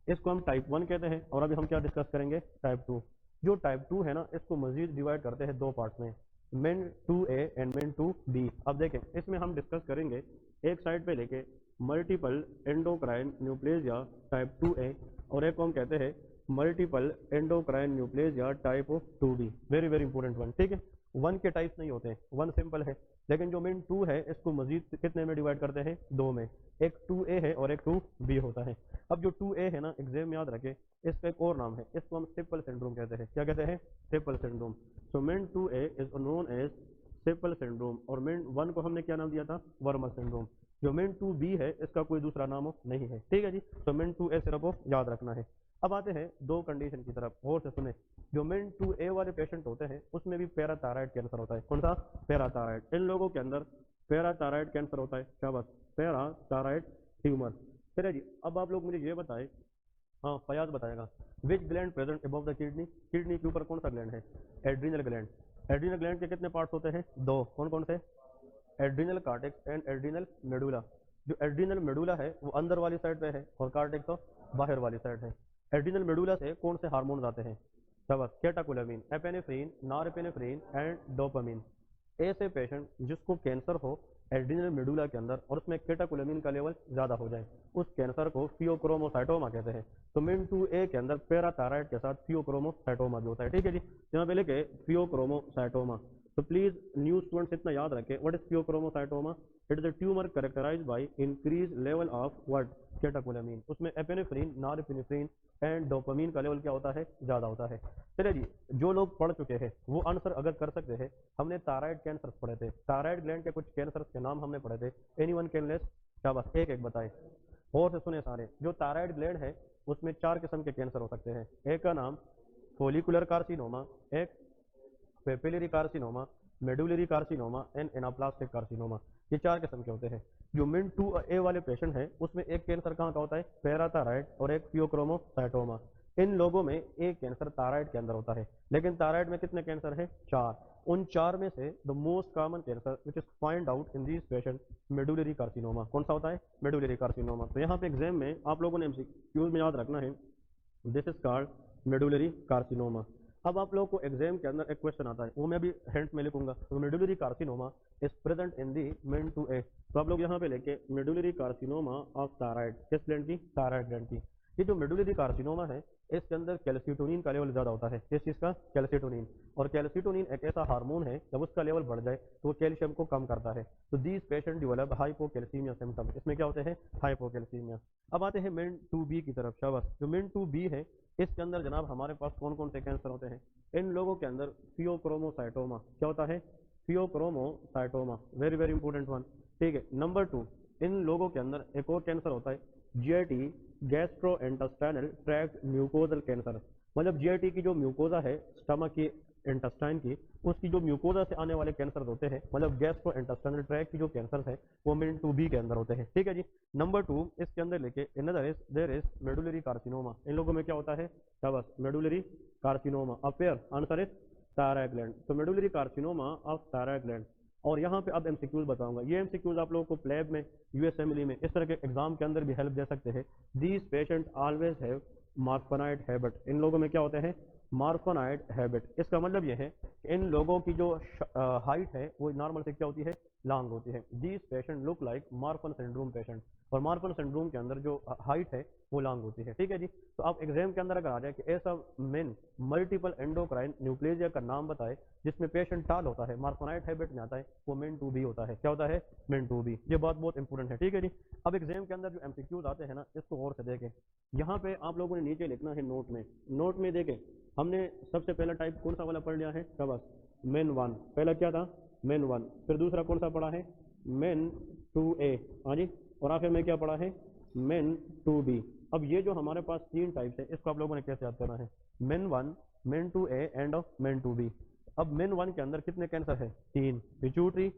इसको हम टाइप 1 कहते हैं। और अभी हम क्या डिस्कस करेंगे? टाइप 2। जो टाइप 2 है ना, इसको मजीद डिवाइड करते हैं दो पार्ट में, main 2A and main 2B। अब देखें इसमें हम डिस्कस करेंगे एक साइड पे लेके multiple endocrine neoplasia type 2A और एक को हम कहते हैं multiple endocrine neoplasia type 2B। Very very important one. ठीक है, वन के टाइप्स नहीं होते हैं, वन सिंपल है, लेकिन जो मेन टू है इसको मजीद कितने में डिवाइड करते हैं, दो में, एक 2A है और एक 2B होता है। अब जो 2A है ना, एग्जाम में याद रखे, इसका एक और नाम है, इसको हम सिंपल सिंड्रोम कहते हैं। क्या कहते हैं, simple syndrome. So MEN 2A is known as simple syndrome, और मेन 1 को हमने क्या नाम दिया था, वर्मर सिंड्रोम। जो मेन 2B है इसका कोई दूसरा नाम नहीं है, ठीक है जी। तो मेन 2A सिर्फ वो याद रखना है। अब आते हैं दो कंडीशन की तरफ, और से सुने। जो मेन 2A वाले पेशेंट होते हैं उसमें भी पैराथायराइड कैंसर होता है। कौन सा, पैराथायराइड। इन लोगों के अंदर पैराथायराइड कैंसर होता है, क्या बात, पैराथायराइड ट्यूमर। फिर है जी, अब आप लोग मुझे ये बताएं, हाँ फयाज बताएगा, विच gland present above the kidney, kidney के ऊपर कौन सा ग्लैंड है, एड्रीनल ग्लैंड। एड्रीनल ग्लैंड के कितने पार्ट्स होते हैं, दो, कौन कौन से, adrenal cortex and adrenal medulla. जो एड्रीनल मेडुला है वो अंदर वाली साइड पे है और कार्टेक्स तो बाहर वाली साइड है। एड्रीनल मेडुला से कौन से हार्मोन आते हैं, शाबाश, कैटाकोलामिन, एपेनेफ्रीन, नॉरएपिनेफ्रीन एंड डोपामिन। ऐसे पेशेंट जिसको कैंसर हो एड्रीनल मेडुला के अंदर और उसमें कैटाकोलामिन का लेवल ज्यादा हो जाए, उस कैंसर को फियोक्रोमोसाइटोमा कहते हैं। तो मेन 2A के अंदर पैराथायराइड के साथ फियोक्रोमोसाइटोमा भी होता है, ठीक है जी। यहाँ पे लिखे फियोक्रोमोसाइटोमा। तो प्लीज न्यू स्टूडेंट्स इतना याद रखें, what is pheochromocytoma, it is a tumour characterized by increase level of what, catecholamine. उसमें एपेनेफ्रीन, नॉरएपिनेफ्रीन एंड डोपामिन का लेवल क्या होता है, ज्यादा होता है। चलिए जी, जो लोग पढ़ चुके हैं वो आंसर अगर कर सकते हैं, हमने थायराइड कैंसर पढ़े थे, थायराइड ग्लैंड के कुछ कैंसर के नाम हमने पढ़े थे, एनीवन कैन लेस, शाबाश, एक एक बताए। और से सुने सारे, जो थायराइड ग्लैंड है उसमें 4 किस्म के कैंसर हो सकते हैं। एक का नाम फोलिकुलर कार्सिनोमा, एक papillary carcinoma, medullary carcinoma and anaplastic carcinoma. ये 4 किस्म के होते हैं। जो मिन 2A वाले पेशेंट हैं उसमें एक कैंसर कहाँ का होता है, पैराथायराइड, और एक फियोक्रोमोसाइटोमा। इन लोगों में एक कैंसर थायराइड के अंदर होता है, लेकिन थायराइड में कितने कैंसर है, 4। उन 4 में से the most common cancer which is find out in this patient, medullary carcinoma. कौन सा होता है, मेडुलरी कार्सिनोमा। तो यहाँ पे एग्जाम में आप लोगों ने MCQ में याद रखना है, this is called medullary carcinoma. अब आप लोगों को एग्जाम के अंदर एक क्वेश्चन आता है, वो मैं भी हिंट में लिखूंगा। तो medullary carcinoma is present in the main 2A। तो आप लोग यहाँ पे लेके मेडुलरी कार्सिनोमा ऑफ थायराइड, किस ग्लैंड की, थायराइड ग्लैंड की। ये जो मेडुलरी कार्सिनोमा है इसके अंदर कैल्सिटोनिन का लेवल ज्यादा होता है। किस चीज का, कैल्सिटोनिन। और कैल्सिटोनिन एक ऐसा हार्मोन है, जब उसका लेवल बढ़ जाए तो वो कैल्शियम को कम करता है। तो these patient develop hypocalcaemia symptom, इसमें क्या होते हैं, हाइपोकैल्सीमिया। अब आते हैं मेन 2B की तरफ, शाबाश। जो मेन 2B है इसके अंदर जनाब हमारे पास कौन कौन से कैंसर होते हैं, इन लोगों के अंदर फियोक्रोमोसाइटोमा, क्या होता है, pheochromocytoma, very very important one, ठीक है। नंबर 2, इन लोगों के अंदर एक और कैंसर होता है, GIT, gastrointestinal tract mucosal cancer. मतलब GIT की जो म्यूकोजा है स्टमक की, इंटेस्टाइन की, उसकी जो म्यूकोजा से आने वाले कैंसर होते हैं, मतलब गैस्ट्रोइंटेस्टाइनल ट्रैक्ट की जो कैंसर है वो मेन 2B के अंदर होते हैं, ठीक है जी। नंबर 2 इसके अंदर लेके another is there is medullary carcinoma. इन लोगों में क्या होता है, शाबाश, medullary carcinoma. Appear answer is thyroid gland. तो medullary carcinoma of thyroid gland. और यहाँ पे अब MCQs बताऊंगा, ये MCQs आप लोगों को प्लेब में, USMLE में, इस तरह के एग्जाम के अंदर भी हेल्प दे सकते हैं। These patient always have marfanoid habit. इन लोगों में क्या होते हैं, मार्फनाइड हैबिट। इसका मतलब ये है कि इन लोगों की जो हाइट है वो नॉर्मल से क्या होती है, लॉन्ग होती है। These patient look like Marfan syndrome patient. और मार्फन सिंड्रोम के अंदर जो हाइट है वो लॉन्ग होती है, ठीक है जी। तो आप एग्जाम के अंदर अगर आ जाए कि ऐसा मेन मल्टीपल एंडोक्राइन न्यूक्लेजिया का नाम बताए जिसमें पेशेंट टाल होता है, मार्फनाइड हैबिट में आता है, वो मेन 2B होता है। क्या होता है, मेन 2B। ये बात बहुत इंपॉर्टेंट है, ठीक है जी। अब एग्जाम के अंदर जो MCQs आते हैं ना, इसको गौर से देखें। यहाँ पे आप लोगों ने नीचे लिखना है नोट में, नोट में देखें हमने सबसे पहला टाइप कौन सा वाला पढ़ लिया है, शाबाश, मेन 1। पहला क्या था, मेन 1। फिर दूसरा कौन सा पढ़ा है, मेन 2A, हाँ जी। और आखिर में क्या पढ़ा है, मेन 2B। अब ये जो हमारे पास 3 टाइप्स है, इसको आप लोगों ने कैसे याद करना है, main 1, main 2A and main 2B। अब मेन 1 के अंदर कितने कैंसर है, 3, पिट्यूटरी,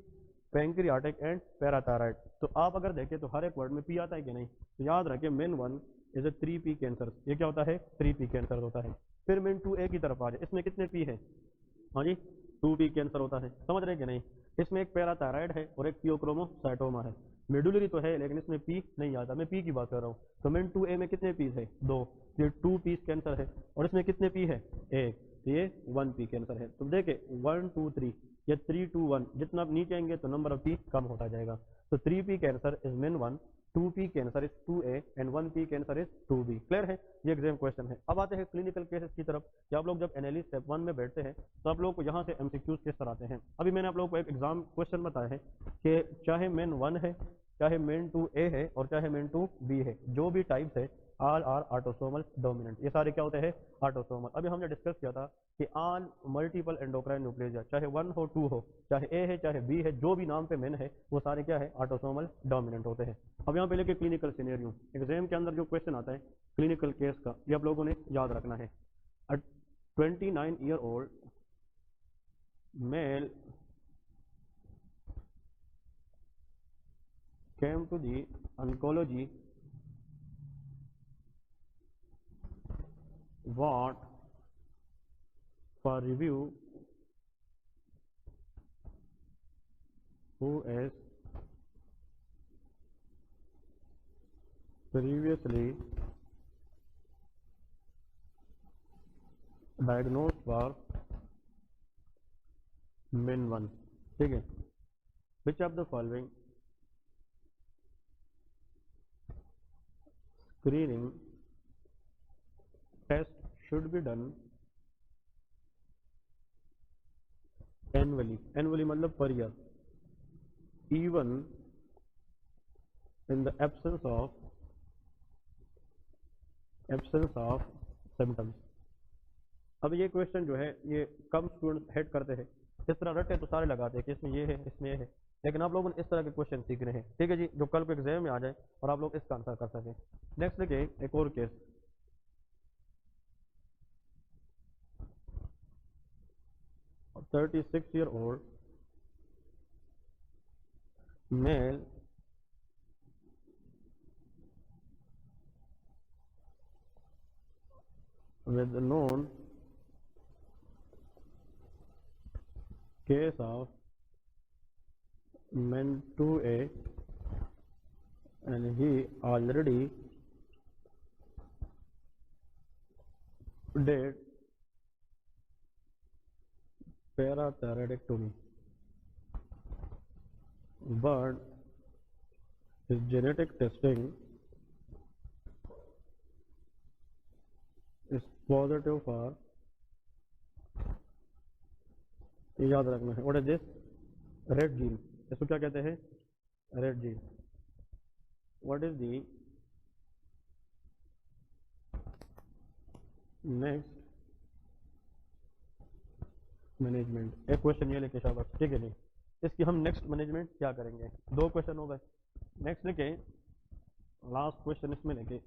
पैंक्रियाटिक एंड पैराथायराइड। तो आप अगर देखें तो हर एक वर्ड में P आता है कि नहीं, तो याद रखें main 1 is a 3P cancer. ये क्या होता है, 3P कैंसर होता है। फिर मेन 2A की तरफ आ जाए, इसमें कितने P है, हाँ जी, 2P कैंसर होता है, समझ रहे हैं कि नहीं। इसमें एक पैराथायराइड है और एक फियोक्रोमोसाइटोमा है। मेडुलरी तो है लेकिन इसमें P नहीं आता, मैं P की बात कर रहा हूँ। तो मेन 2A में कितने पीस है, 2, ये 2 पीस कैंसर है। और इसमें कितने P है, 1, ये 1P कैंसर है। तो देखे 1 2 3, ये 3 2 1, जितना आप नीचे आएंगे तो नंबर ऑफ P कम होता जाएगा। तो 3P cancer is main 1 2p के answer is 2a and 1p के आंसर इज 2b। क्लियर है, ये एग्जाम क्वेश्चन है। अब आते हैं क्लिनिकल केसेस की तरफ कि आप लोग जब एनालिसिस स्टेप 1 में बैठते हैं तो आप लोग को यहाँ से एमसीक्यूज किस तरह आते हैं। अभी मैंने आप लोग को एक एग्जाम क्वेश्चन बताया है कि चाहे मेन 1 है, चाहे मेन 2a है और चाहे मेन 2b है, जो भी टाइप्स है ऑल आर ऑटोसोमल डोमिनेंट, ये सारे क्या होते हैं ऑटोसोमल। अभी हमने डिस्कस किया था कि ऑल मल्टीपल एंडोक्राइन न्यूक्लिया, चाहे 1 हो 2 हो, चाहे ए है चाहे बी है, जो भी नाम पे मेन है वो सारे क्या है ऑटोसोमल डोमिनेंट होते हैं। अब यहाँ पे लेके क्लिनिकल सिनेरियो, एग्जाम के अंदर जो क्वेश्चन आता है क्लिनिकल केस का, ये आप लोगों ने याद रखना है। 29-year-old male came to the oncology ward for review, who is previously diagnosed for min 1। ठीक है, which of the following screening test should be done annually, annually मतलब per year, even in the absence of symptoms। अब ये question जो है ये कम student head करते हैं, इस तरह रटे तो सारे लगाते हैं कि इसमें ये है इसमें ये है, लेकिन आप लोगों ने इस तरह के क्वेश्चन सीखने हैं। ठीक है जी, जो कल को एग्जाम में आ जाए और आप लोग इसका आंसर कर सकें। नेक्स्ट देखिए एक और case, 36-year-old male with known case of men 2a and he already did parathyroidectomy, but his genetic testing is positive for, ये याद रखना है, what is this, red gene, इसको क्या कहते हैं red gene. What is the next management, एक question ये लेके शाबाश। ठीक है जी, इसकी हम नेक्स्ट मैनेजमेंट क्या करेंगे, 2 क्वेश्चन हो गए। नेक्स्ट लेके लास्ट क्वेश्चन इसमें लेके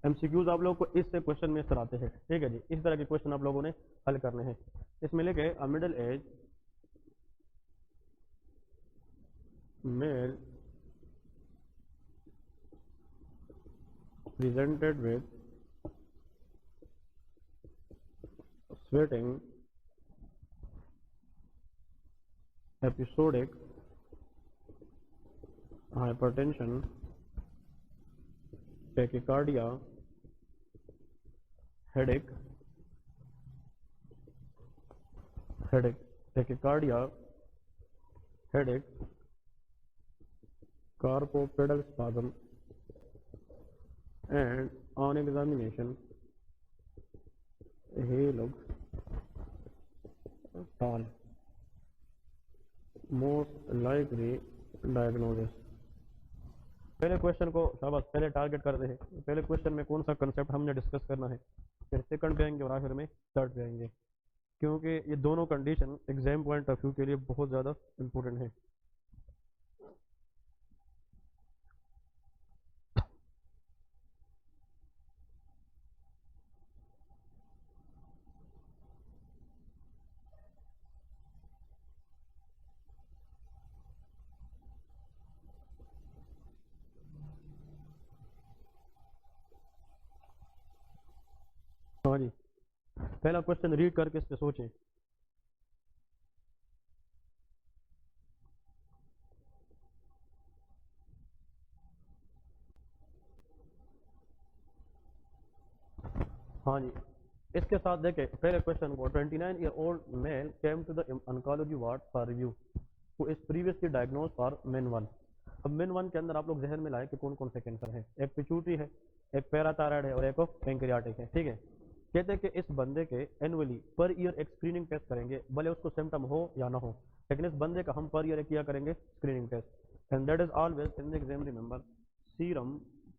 एमसीक्यूज आप लोगों को इससे क्वेश्चन में इस तरह आते हैं। ठीक है जी, इस तरह के क्वेश्चन आप लोगों ने हल करने हैं। इसमें लेके middle age male presented with sweating, episodic hypertension, tachycardia, headache, tachycardia, headache, carpopedal spasm, and on examination he looks tall, most likely diagnosis। पहले क्वेश्चन को शाबाश, पहले टारगेट करते हैं, पहले क्वेश्चन में कौन सा कंसेप्ट हमने डिस्कस करना है, फिर सेकंड पे आएंगे और आखिर में थर्ड पे आएंगे, क्योंकि ये दोनों condition exam point of view के लिए बहुत ज़्यादा इंपॉर्टेंट है। हाँ जी, पहला क्वेश्चन रीड करके इस पे सोचें। हाँ जी, इसके साथ देखें पहले क्वेश्चन को, 29-year-old male came to the oncology ward for review who is previously diagnosed for MEN1। अब MEN1 के अंदर आप लोग जहन में लाए कि कौन कौन से कैंसर है, एक पिट्यूटरी है, एक पैराथायराइड है और एक पैंक्रियाटिक है, ठीक है। कहते हैं कि इस बंदे के एनुअली पर ईयर एक स्क्रीनिंग टेस्ट करेंगे, भले उसको सिम्टम हो या ना हो, लेकिन इस बंदे का हम पर ईयर किया करेंगे screening test. And that is always in the exam remember serum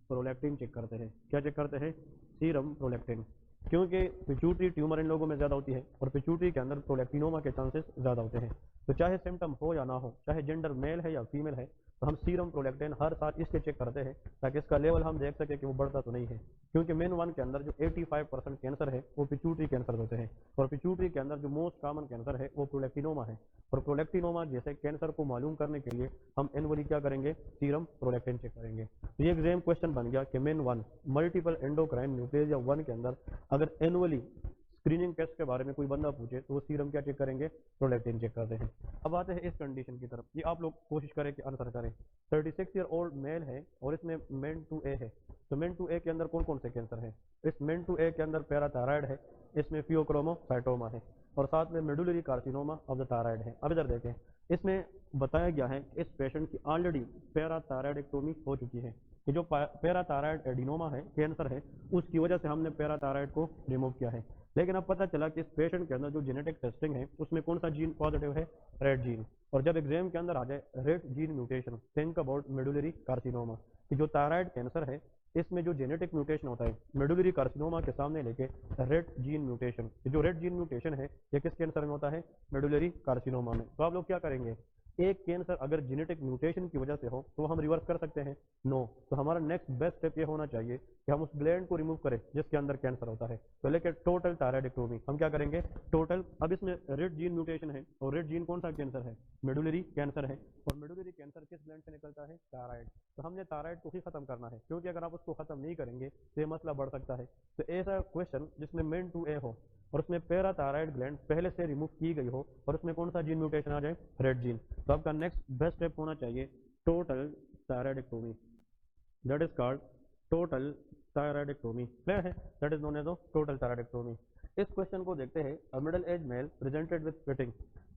prolactin check करते हैं। क्या चेक करते हैं? Serum prolactin. क्योंकि पिट्यूटरी ट्यूमर इन लोगों में ज़्यादा होती है और पिट्यूटरी के अंदर प्रोलैक्टिनोमा के चांसेस ज़्यादा होते हैं। तो चाहे सिम्टम हो या ना हो, चाहे जेंडर मेल है या फीमेल है, तो हम सीरम प्रोलैक्टिन हर साल इसके चेक करते हैं ताकि इसका लेवल हम देख सकें कि वो बढ़ता तो नहीं है। क्योंकि MEN1 के अंदर जो 85% कैंसर है वो पिट्यूटरी कैंसर होते हैं, और पिट्यूटरी के अंदर जो मोस्ट कॉमन कैंसर है वो प्रोलैक्टिनोमा है। और प्रोलैक्टिनोमा जैसे कैंसर को मालूम करने के लिए हम एनुअली क्या करेंगे? सीरम प्रोलैक्टिन चेक करेंगे। तो ये एग्जाम क्वेश्चन बन गया कि MEN1 मल्टीपल एंडोक्राइन न्यूक्लियस या 1 के अंदर अगर एनुअली स्क्रीनिंग टेस्ट के बारे में कोई बंदा पूछे तो वो सीरम क्या चेक करेंगे? प्रोलैक्टिन चेक करते हैं। अब आते हैं इस कंडीशन की तरफ, ये आप लोग कोशिश करें कि आंसर करें। 36-year-old मेल है और इसमें MEN2A है, तो MEN2A के अंदर कौन कौन से कैंसर है? इस MEN2A के अंदर पैराथायराइड है, इसमें फियोक्रोमोसाइटोमा है और साथ में medullary carcinoma of the thyroid है। अब इधर देखें, इसमें बताया गया है कि इस पेशेंट की ऑलरेडी पैराथायराइडेक्टोमी हो चुकी है, कि जो पैराथायराइड एडिनोमा है, कैंसर है, उसकी वजह से हमने पैराथायराइड को रिमूव किया है। लेकिन अब पता चला कि इस पेशेंट के अंदर जो जेनेटिक टेस्टिंग है उसमें कौन सा जीन पॉजिटिव है? Red gene. और जब एग्जाम के अंदर आ जाए RET gene mutation, think about medullary carcinoma, कि जो थायराइड कैंसर है इसमें जो जेनेटिक म्यूटेशन होता है मेडुलरी कार्सिनोमा के सामने लेके रेड जीन म्यूटेशन, जो रेड जीन म्यूटेशन है ये किस कैंसर में होता है? मेडुलरी कार्सिनोमा में। तो आप लोग क्या करेंगे? एक कैंसर अगर जेनेटिक म्यूटेशन की वजह से हो तो हम रिवर्स कर सकते हैं? नो। तो हमारा नेक्स्ट बेस्ट स्टेप ये होना चाहिए कि हम उस ग्लैंड को रिमूव करें जिसके अंदर कैंसर होता है। तो लेके टोटल थायराइडेक्टोमी हम क्या करेंगे? टोटल। अब इसमें रेड जीन म्यूटेशन है और रेड जीन कौन सा कैंसर है? मेडुलरी कैंसर है, और मेडुलरी कैंसर किस ग्लैंड से निकलता है? थायराइड। तो हमने थायराइड को ही खत्म करना है, क्योंकि अगर आप उसको खत्म नहीं करेंगे तो ये मसला बढ़ सकता है। तो ऐसा क्वेश्चन जिसमें MEN2A हो और उसमें पैराथायराइड ग्लैंड पहले से रिमूव की गई हो और उसमें कौन सा जीन म्यूटेशन आ जाए? RET gene. तो आपका नेक्स्ट बेस्ट स्टेप होना चाहिए total thyroidectomy, that is called total thyroidectomy. Clear है? That is known as total thyroidectomy. इस क्वेश्चन को देखते हैं। A middle age male presented with sweating,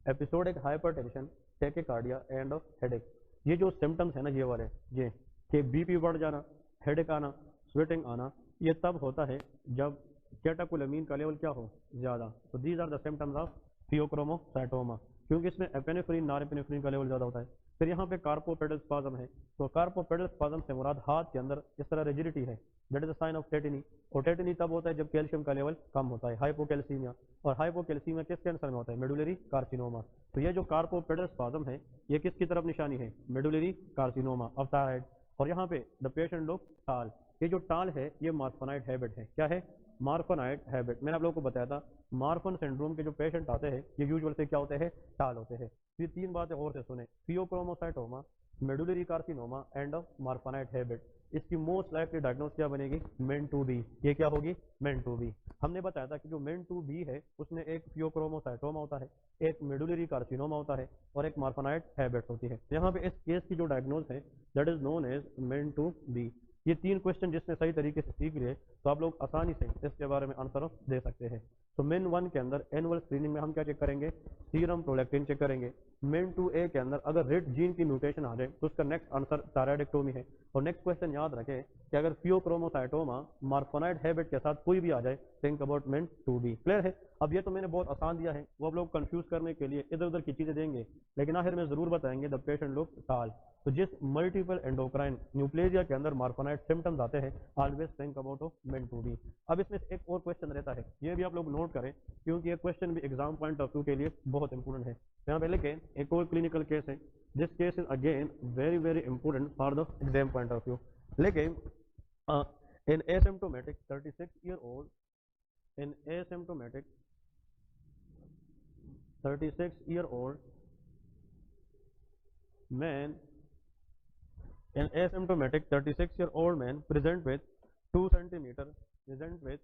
episodic hypertension, tachycardia and headache. ये जो सिम्टम्स है ना, ये वाले ये कि बीपी बढ़ जाना, हेडेक आना, स्वेटिंग आना, ये तब होता है जब कैटाकोलेमिन का लेवल क्या हो? ज़्यादा। तो these are the symptoms of pheochromocytoma, क्योंकि इसमें एपेनेफ्रिन नॉरेपेनेफ्रिन का लेवल ज़्यादा होता है। फिर यहाँ पे कार्पोपेडल स्पाज्म है, तो कार्पोपेडल स्पाज्म से मुराद हाथ के अंदर इस तरह रिजिडिटी है, that is a sign of tetany. और टेटिनी तब होता है जब कैल्शियम का लेवल कम होता है, हाइपोकैल्सीमिया। और हाइपोकैल्सीमिया किस कैंसर में होता है? Medullary carcinoma. तो ये जो कार्पोपेडल स्पाज्म है ये किसकी तरफ निशानी है? Medullary carcinoma of thyroid. और यहाँ पे द पेशेंट लुक टाल, ये जो टाल है ये मार्फनाइट हैबिट है। क्या है? मार्फनाइट हैबिट। मैंने आप लोगों को बताया था मार्फन सिंड्रोम के जो पेशेंट आते हैं ये यूजुअल से क्या होते हैं? टाल होते हैं। ये तीन बातें और से सुने, pheochromocytoma, medullary carcinoma and marfanoid habit. इसकी मोस्ट लाइकली डायग्नोस क्या बनेगी? MEN2B। ये क्या होगी? MEN2B। हमने बताया था कि जो MEN2B है उसमें एक फियोक्रोमोसाइटोमा होता है, एक मेडुलरी कार्सिनोमा होता है और एक मार्फनाइट हैबिट होती है। यहाँ पे इस केस की जो डायग्नोस है that is known as MEN2B। ये तीन क्वेश्चन जिसने सही तरीके से सीख लिए तो आप लोग आसानी से इसके बारे में आंसर दे सकते हैं। तो MEN1 के अंदर एनुअल स्क्रीनिंग में हम क्या चेक करेंगे? सीरम प्रोलैक्टिन चेक करेंगे। MEN2A के अंदर अगर रेड जीन की म्यूटेशन आ जाए तो उसका नेक्स्ट आंसर थायराइडेक्टोमी है। और नेक्स्ट क्वेश्चन याद रखें कि अगर फियोक्रोमोसाइटोमा मार्फनाइट हैबिट के साथ कोई भी आ जाए, थिंक अबाउट MEN2B। क्लियर है? अब ये तो मैंने बहुत आसान दिया है, वो आप लोग कंफ्यूज करने के लिए इधर उधर की चीजें देंगे, लेकिन आखिर में जरूर बताएंगे द पेशेंट लुक टाल। तो जिस मल्टीपल एंडोक्राइन न्यूप्लेजिया के अंदर मार्फनाइट सिम्टम्स आते हैं ऑलवेज थिंक अबाउट MEN2B। अब इसमें एक और क्वेश्चन रहता है, ये भी आप लोग नोट करें क्योंकि ये क्वेश्चन भी एग्जाम पॉइंट ऑफ व्यू के लिए बहुत इंपॉर्टेंट है। यहाँ पे लिखे एक और क्लिनिकल केस है, this case is again very very important for the exam point of view. लेकिन in asymptomatic 36-year-old, in asymptomatic 36-year-old man, an asymptomatic 36-year-old man present with 2 centimeter, present with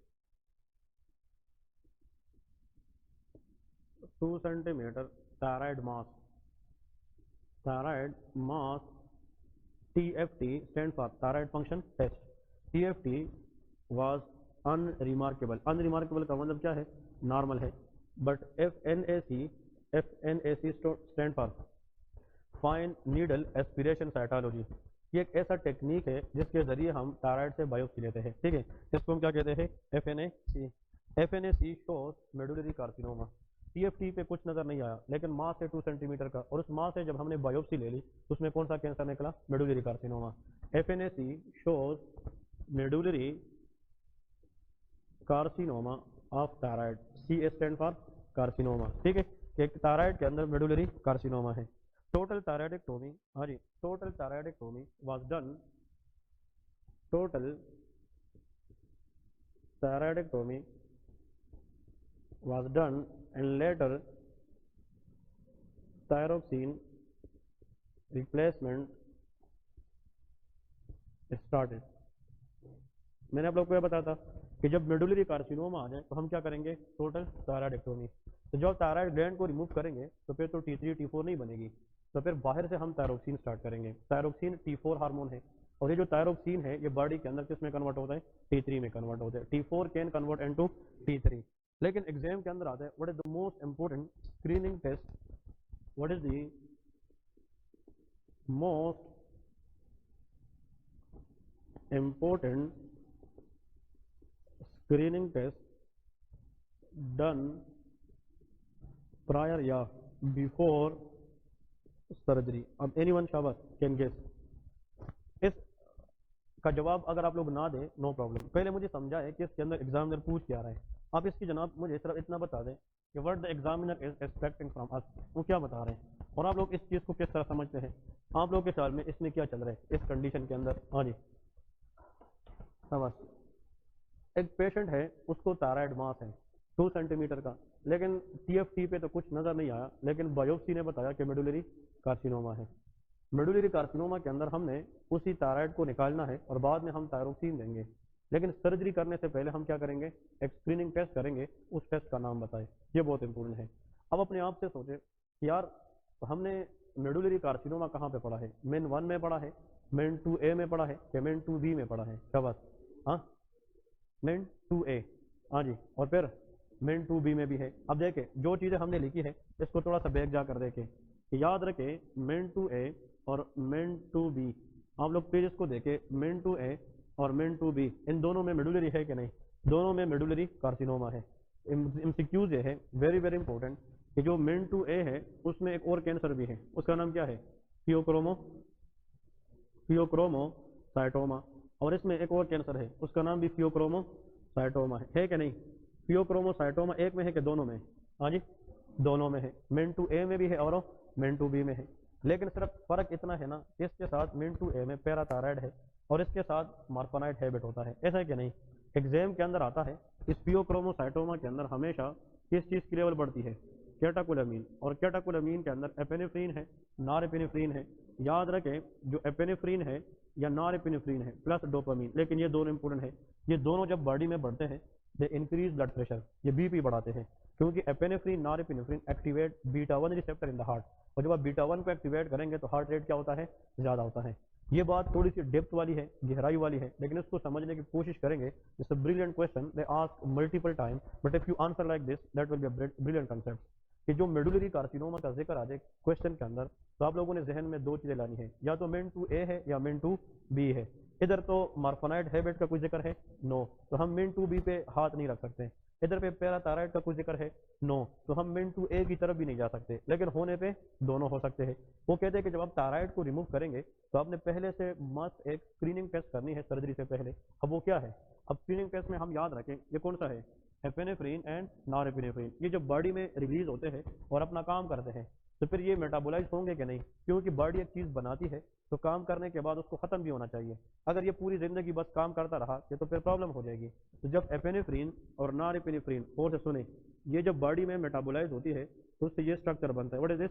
2 centimeter thyroid mass, thyroid mass, TFT stands for thyroid function test. TFT was unremarkable, unremarkable का मतलब क्या है, normal है। But FNAC stand for fine needle aspiration cytology. ये एक ऐसा technique है जिसके जरिए हम थायराइड से बायोप्सी लेते हैं, ठीक है। इसको हम क्या कहते हैं, FNAC। FNAC shows medullary carcinoma. TFT पे कुछ नजर नहीं आया, लेकिन मास है 2 सेंटीमीटर का, और उस मास से जब हमने बायोप्सी ले ली तो उसमें कौन सा कैंसर निकला, medullary carcinoma. FNAC shows medullary carcinoma of thyroid. C stand for carcinoma, ठीक है। एक थायराइड के अंदर मेडुलरी कार्सिनोमा है। टोटल थायराइडेक्टोमी, हाँ जी, total thyroidectomy was done, total thyroidectomy was done and later thyroxine replacement started। मैंने आप लोग को यह बताया था कि जब मेडुलरी कार्सिनोमा आ जाए तो हम क्या करेंगे, टोटल थायराइडेक्टोमी। तो जब थायराइड ग्लैंड को रिमूव करेंगे तो फिर तो T3 T4 नहीं बनेगी, तो फिर बाहर से हम थायरोक्सिन स्टार्ट करेंगे। थायरोक्सिन T4 हार्मोन है, और ये जो थायरोक्सिन है ये बॉडी के अंदर किस में कन्वर्ट होता है, T3 में कन्वर्ट होता है। T4 can convert into T3। लेकिन एग्जाम के अंदर आता है what is the most important screening test, what is the most important screening test done prior या बिफोर सर्जरी। अब एनीवन शाबाश कैन गेस। इस का जवाब अगर आप लोग ना दें नो प्रॉब्लम, पहले मुझे समझाएं कि इसके अंदर एग्जामिनर पूछ क्या रहा है। आप इसकी जनाब मुझे सिर्फ इतना बता दें कि what the examiner is expecting from us, वो क्या बता रहे हैं और आप लोग इस चीज़ को किस तरह समझते हैं। आप लोग के ख्याल में इसमें क्या चल रहा है इस कंडीशन के अंदर। हाँ जी शाबाश। एक पेशेंट है, उसको थायराइड मास है 2 सेंटीमीटर का, लेकिन TFT पे तो कुछ नजर नहीं आया, लेकिन बायोप्सी ने बताया कि मेडुलरी कार्सिनोमा है। मेडुलरी कार्सिनोमा के अंदर हमने उसी थायराइड को निकालना है और बाद में हम थायरोक्सिन देंगे, लेकिन सर्जरी करने से पहले हम क्या करेंगे, एक स्क्रीनिंग टेस्ट करेंगे। उस टेस्ट का नाम बताएं, ये बहुत इंपॉर्टेंट है। अब अपने आप से सोचे कि यार हमने मेडुलरी कार्सिनोमा कहाँ पे पढ़ा है, मेन 1 में पढ़ा है, मेन 2A में पढ़ा है, या मेन 2B में पढ़ा है। शाबाश, हाँ मेन 2A, हाँ जी, और फिर मेन 2B में भी है। अब देखें जो चीज़ें हमने लिखी है इसको थोड़ा सा बैक जाकर देखें, याद रखें मेन 2A और मेन 2B। आप लोग पेज को देखें, मेन 2A और मेन 2B इन दोनों में मेडुलरी है कि नहीं, दोनों में मेडुलरी कार्सिनोमा है। MCQs ये है वेरी वेरी इंपॉर्टेंट कि जो मेन 2A है उसमें एक और कैंसर भी है, उसका नाम क्या है, फियोक्रोमोसाइटोमा, और इसमें एक और कैंसर है उसका नाम भी फियोक्रोमोसाइटोमा है कि नहीं। फियोक्रोमोसाइटोमा एक में है कि दोनों में, हाँ जी दोनों में है। मेन 2A में भी है और मेन 2B में है, लेकिन सिर्फ फर्क इतना है ना, इसके साथ मेन 2A में पैराथायराइड है और इसके साथ मार्फानाइड हैबिट होता है, ऐसा है कि नहीं। एग्जाम के अंदर आता है इस फियोक्रोमोसाइटोमा के अंदर हमेशा किस चीज़ की लेवल बढ़ती है, कैटाकोलामीन, और कैटाकोलामीन के अंदर एपेनेफ्रीन है, नॉरएपिनेफ्रीन है। याद रखें जो एपेनेफ्रीन है या नॉरएपिनेफ्रीन है प्लस डोपामीन, लेकिन ये दोनों इंपॉर्टेंट है। ये दोनों जब बॉडी में बढ़ते हैं दे इंक्रीज ब्लड प्रेशर, ये BP बढ़ाते हैं, क्योंकि epinephrine norepinephrine activate beta 1 receptor in the heart, और जब आप बीटा 1 को एक्टिवेट करेंगे तो हार्ट रेट क्या होता है, ज़्यादा होता है। ये बात थोड़ी सी डेप्थ वाली है, गहराई वाली है, लेकिन इसको समझने की कोशिश करेंगे। It's a brilliant question, they ask multiple time, but if you answer like this that will be a brilliant concept. कि जो मेडुलरी कार्सिनोमा का जिक्र आ जाए क्वेश्चन के अंदर, तो आप लोगों ने जहन में 2 चीज़ें लानी है, या तो मेन 2A है या मेन 2B है। इधर तो मार्फानाइड हैबिट का कोई जिक्र है, नो, तो हम मेन 2B पे हाथ नहीं रख सकते। इधर पे पैराथायराइड का कोई जिक्र है, नो, तो हम मेन 2A की तरफ भी नहीं जा सकते, लेकिन होने पे दोनों हो सकते हैं। वो कहते हैं कि जब आप थायराइड को रिमूव करेंगे तो आपने पहले से मस्त एक स्क्रीनिंग टेस्ट करनी है सर्जरी से पहले। अब वो क्या है, अब स्क्रीनिंग टेस्ट में हम याद रखें ये कौन सा है, एपेनेफ्रीन एंड नॉरएपिनेफ्रीन। ये जब बॉडी में रिलीज होते हैं और अपना काम करते हैं तो फिर ये मेटाबोलाइज होंगे कि नहीं, क्योंकि बॉडी एक चीज़ बनाती है तो काम करने के बाद उसको ख़त्म भी होना चाहिए। अगर ये पूरी ज़िंदगी बस काम करता रहा तो फिर प्रॉब्लम हो जाएगी। तो जब एपेनेफ्रीन और नॉरएपिनेफ्रीन, और से सुने, ये जब बॉडी में मेटाबोलाइज होती है तो उससे ये स्ट्रक्चर बनता है, what is this,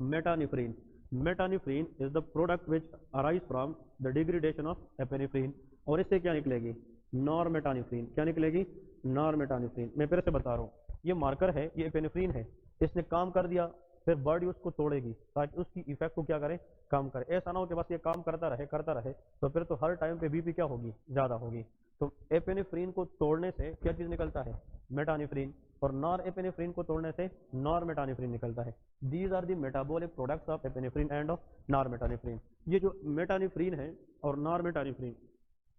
metanephrine. Metanephrine is the product which arise from the degradation of epinephrine, और इससे क्या निकलेगी, नॉरमेटानेफ्रीन। क्या निकलेगी, नॉरमेटानेफ्रीन। मैं फिर से बता रहा हूँ, ये मार्कर है, ये एपेनेफ्रीन है, इसने काम कर दिया फिर बॉडी उसको तोड़ेगी ताकि उसकी इफेक्ट को क्या करे, कम करे। ऐसा ना हो कि बस ये काम करता रहे तो फिर तो हर टाइम पे बीपी क्या होगी, ज़्यादा होगी। तो एपिनेफ्रीन को तोड़ने से क्या चीज़ निकलता है, मेटानिफ्रीन, और नॉर एपिनेफ्रीन को तोड़ने से नॉर मेटानिफ्रीन निकलता है। These are the metabolic products of epinephrine and of normetanephrine. ये जो मेटानिफ्रीन है और नॉर मेटानिफ्रीन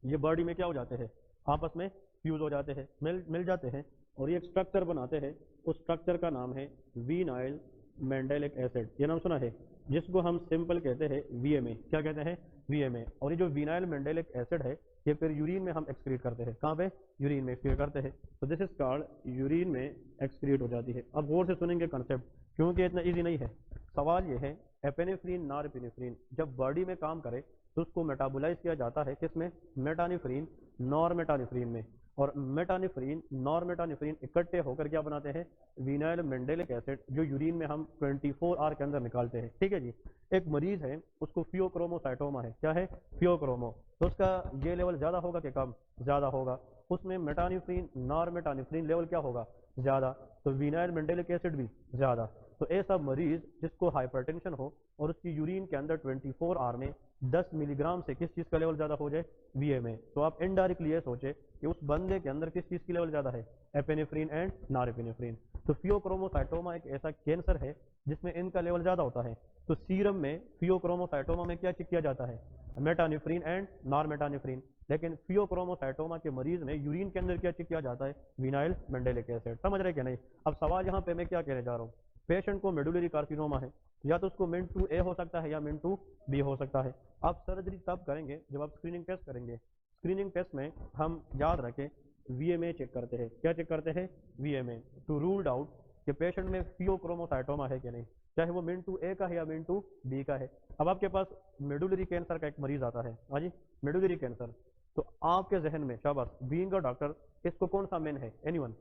ये बॉडी में क्या हो जाते हैं, आपस में फ्यूज हो जाते हैं, मिल जाते हैं और ये एक स्ट्रक्चर बनाते हैं। उस स्ट्रक्चर का नाम है वीनाइल मेंडेलिक एसिड। ये नाम सुना है, जिसको हम सिंपल कहते हैं वीएमए। क्या कहते हैं, वीएमए। और ये जो वीनाइल मेंडेलिक एसिड है ये फिर यूरिन में हम एक्सक्रीट करते हैं। कहाँ पे, यूरिन में एक्सक्रीट करते हैं। तो दिस इज कॉल्ड, यूरिन में एक्सक्रीट हो जाती है। अब गौर से सुनेंगे कंसेप्ट, क्योंकि इतना इजी नहीं है। सवाल ये है, एपेनेफ्रीन नॉर एपिनेफ्रीन जब बॉडी में काम करे तो उसको मेटाबोलाइज किया जाता है किसमें, मेटानिफ्रीन नॉर मेटानिफ्रीन में। और मेटानिफ्रीन नॉर मेटानिफ्रीन इकट्ठे होकर क्या बनाते हैं, वीनाइल मेंडेलिक एसिड, जो यूरिन में हम 24 आवर के अंदर निकालते हैं। ठीक है जी। एक मरीज है उसको फियोक्रोमोसाइटोमा है। क्या है, फियोक्रोमो। तो उसका ये लेवल ज्यादा होगा कि कम, ज्यादा होगा। उसमें मेटानिफ्रीन नॉर मेटानिफ्रीन लेवल क्या होगा, ज्यादा। तो वीनाइल मेंडेलिक एसिड भी ज्यादा। तो ऐसा मरीज जिसको हाइपरटेंशन हो और उसकी यूरिन के अंदर 24 आवर में 10 मिलीग्राम से किस चीज का लेवल ज्यादा हो जाए, वीएमए, तो आप इनडायरेक्टली ये सोचे कि उस बंदे के अंदर किस चीज की लेवल ज्यादा है, एपेनेफ्रीन एंड नॉर एपिनेफ्रीन। तो फियोक्रोमोसाइटोमा एक ऐसा कैंसर है जिसमें इनका लेवल ज्यादा होता है। तो सीरम में फियोक्रोमोसाइटोमा में क्या चेक किया जाता है, मेटानिफ्रीन एंड नॉर मेटानिफ्रीन। लेकिन फियोक्रोमोसाइटोमा के मरीज में यूरिन के अंदर क्या चेक किया जाता है, विनाइल मेंडेलिक एसिड। समझ रहे क्या नहीं। अब सवाल यहाँ पे मैं क्या कहने जा रहा हूँ, पेशेंट को मेडुलरी कार्सिनोमा है, या तो उसको मिन टू ए हो सकता है या मिन टू बी हो सकता है। आप सर्जरी तब करेंगे जब आप स्क्रीनिंग टेस्ट करेंगे। स्क्रीनिंग टेस्ट में हम याद रखें वीएमए चेक करते हैं। क्या चेक करते हैं, वीएमए, टू रूल्ड आउट कि पेशेंट में फियोक्रोमोसाइटोमा है कि नहीं, चाहे वो मिन टू ए का है या मिन टू बी का है। अब आपके पास मेडुलरी कैंसर का एक मरीज आता है, हाँ जी, मेडुलरी कैंसर। तो आपके जहन में, शाबाश, बीइंग अ डॉक्टर, इसको कौन सा मेन है, एनीवन,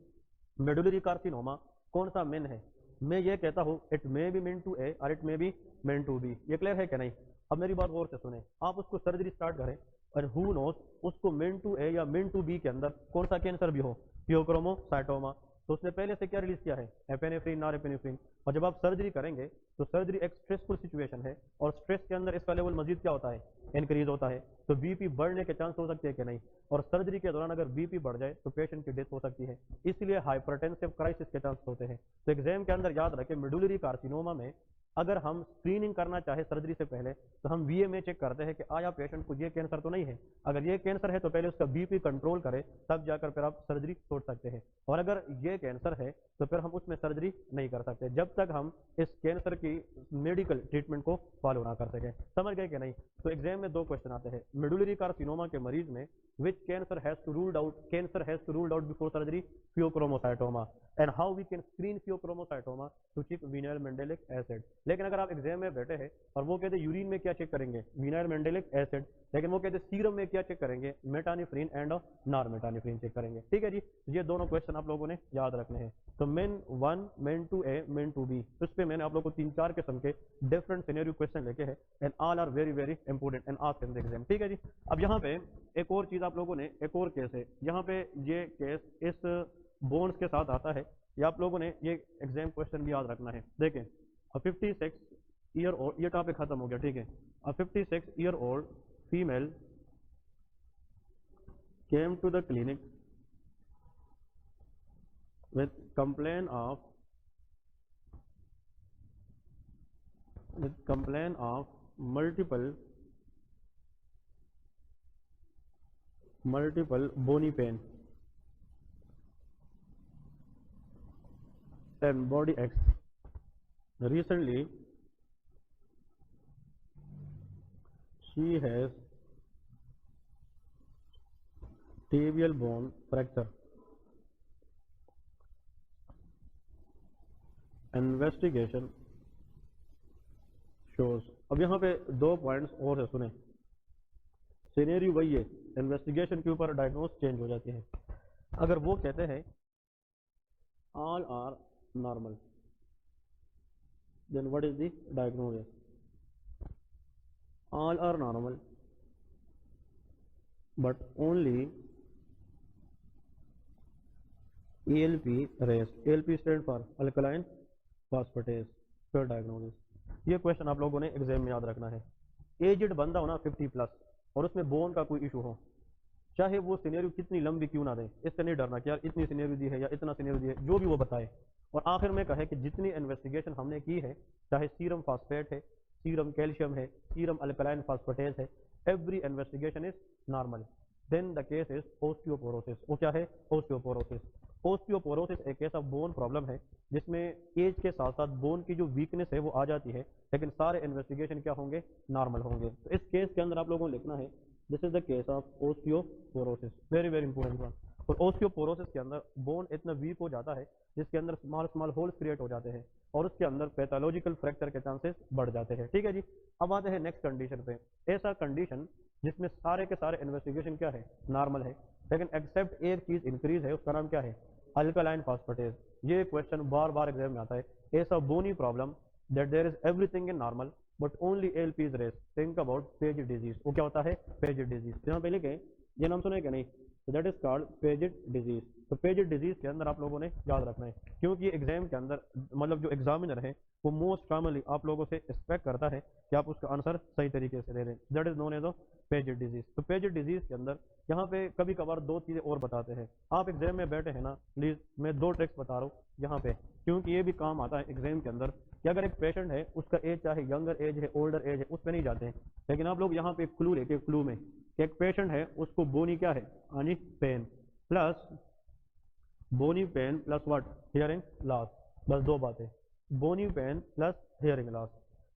मेडुलरी कार्सिनोमा कौन सा मेन है। मैं ये कहता हूँ it may be MEN two A और it may be MEN two B. ये क्लियर है क्या नहीं। अब मेरी बात गौर से सुने, आप उसको सर्जरी स्टार्ट करें और हु नोस उसको मेन टू ए या मेन टू बी के अंदर कौन सा कैंसर भी हो, फियोक्रोमोसाइटोमा, तो उसने पहले से क्या रिलीज किया है, एपेनेफ्रीन नॉर एपिनेफ्रीन। और जब आप सर्जरी करेंगे तो सर्जरी एक स्ट्रेसफुल सिचुएशन है और स्ट्रेस के अंदर इसका लेवल मजीद क्या होता है, इंक्रीज होता है। तो बीपी बढ़ने के चांस हो सकते हैं कि नहीं, और सर्जरी के दौरान अगर बीपी बढ़ जाए तो पेशेंट की डेथ हो सकती है। इसलिए हाइपरटेंसिव क्राइसिस के चांस होते हैं। तो एग्जाम के अंदर याद रखें, मेडुलरी कार्सिनोमा में अगर हम स्क्रीनिंग करना चाहे सर्जरी से पहले तो हम वीएमए चेक करते हैं कि आया पेशेंट को ये कैंसर तो नहीं है। अगर ये कैंसर है तो पहले उसका बीपी कंट्रोल करें, तब जाकर फिर आप सर्जरी सोच सकते हैं। और अगर ये कैंसर है तो फिर हम उसमें सर्जरी नहीं कर सकते जब तक हम इस कैंसर की मेडिकल ट्रीटमेंट को फॉलो ना कर सकें। समझ गए कि नहीं। तो एग्जाम में दो क्वेश्चन आते हैं, मेडुलरी कार्सिनोमा के मरीज में which cancer has to ruled out before surgery, pheochromocytoma, and how we can screen pheochromocytoma to check vinyl mandelic acid. लेकिन अगर आप एग्जाम में बैठे हैं और वो कहते यूरिन में क्या चेक करेंगे, विनाइल मेंडेलिक एसिड, लेकिन वो कहते सीरम में क्या चेक करेंगे, मेटानिफ्रीन एंड नॉर मेटानिफ्रीन चेक करेंगे। ठीक है जी। ये दोनों क्वेश्चन आप लोगों ने याद रखने हैं। तो MEN one, MEN two A, MEN two B, उस पर मैंने आप लोगों को 3-4 किस्म के डिफरेंट सिनेरियो क्वेश्चन लेके हैं and all are very very important and asked in the exam. ठीक है जी। अब यहाँ पे एक और चीज आप लोगों ने, एक और केस है यहाँ पे, ये केस इस बोन्स के साथ आता है। ये आप लोगों ने ये एग्जाम क्वेश्चन भी याद रखना है। देखें, 56 ईयर ओल्ड, ये टॉपिक खत्म हो गया। ठीक है। 56 year old female came to the clinic with complaint of multiple bony pain and body aches. Recently she has tibial bone fracture. Investigation shows. अब यहाँ पे 2 पॉइंट्स और है, सुने। सिनेरियो वही है, इन्वेस्टिगेशन के ऊपर डायग्नोस चेंज हो जाती है। अगर वो कहते हैं all are normal, then what is the diagnosis, all are normal but only ALP raised. ALP stand for alkaline phosphatase. फिर डायग्नोसिस। ये क्वेश्चन आप लोगों ने एग्जाम में याद रखना है। एजड बंदा हो ना 50+ और उसमें बोन का कोई इशू हो, चाहे वो सिनेरियो कितनी लंबी क्यों ना दे, इससे नहीं डरना कि यार इतनी सिनेरियो दी है या इतना सिनेरियो दी है, जो भी वो बताए। और आखिर में कहे कि जितनी इन्वेस्टिगेशन हमने की है, चाहे सीरम फास्फेट है, सीरम कैल्शियम है, सीरम अल्कलाइन फास्फेटेज है, every investigation is normal, then the case is osteoporosis. वो क्या है? ओस्टियोपोरोसिस। ओस्टियोपोरोसिस एक ऐसा बोन प्रॉब्लम है जिसमें एज के साथ साथ बोन की जो वीकनेस है वो आ जाती है, लेकिन सारे इन्वेस्टिगेशन क्या होंगे? नॉर्मल होंगे। तो इस केस के अंदर आप लोगों को लिखना है this is the case of osteoporosis, very very important one. और ओस्टियोपोरोसिस के अंदर बोन इतना वीक हो जाता है जिसके अंदर स्मॉल स्मॉल होल्स क्रिएट हो जाते हैं और उसके अंदर पैथोलॉजिकल फ्रैक्चर के चांसेस बढ़ जाते हैं। ठीक है जी। अब आते हैं नेक्स्ट कंडीशन पे। ऐसा कंडीशन जिसमें सारे के सारे इन्वेस्टिगेशन क्या है? नॉर्मल है, लेकिन एक्सेप्ट एक चीज इंक्रीज है, उसका नाम क्या है? Alkaline phosphatase. ये क्वेश्चन बार बार एग्जाम में आता है। ऐसा bony problem that there is everything in normal but only ALP is raise, think about Paget's disease. वो क्या होता है? Paget's disease. यहाँ पे लिखे, ये नाम सुने क्या? नहीं। तो that is called Paget's disease. तो पेजिड डिजीज के अंदर आप लोगों ने याद रखना है, क्योंकि एग्जाम के अंदर मतलब जो एग्जामिनर है वो मोस्ट कॉमनली आप लोगों से एक्सपेक्ट करता है कि आप उसका आंसर सही तरीके से दे दें। That is known as Paget's disease. तो पेजिड डिजीज के अंदर यहाँ पे कभी कभार दो चीजें और बताते हैं। आप एग्जाम में बैठे हैं ना, प्लीज मैं दो ट्रिक्स बता रहा हूँ यहाँ पे, क्योंकि ये भी काम आता है एग्जाम के अंदर कि अगर एक पेशेंट है, उसका एज चाहे यंगर एज है, ओल्डर एज है, उस पर नहीं जाते हैं, लेकिन आप लोग यहाँ पे क्लू लेके, क्लू में कि एक पेशेंट है उसको बोनी क्या है? हाँ जी, pain plus bony pain plus what? Hearing loss. बस दो बातें, bony pain plus hearing loss.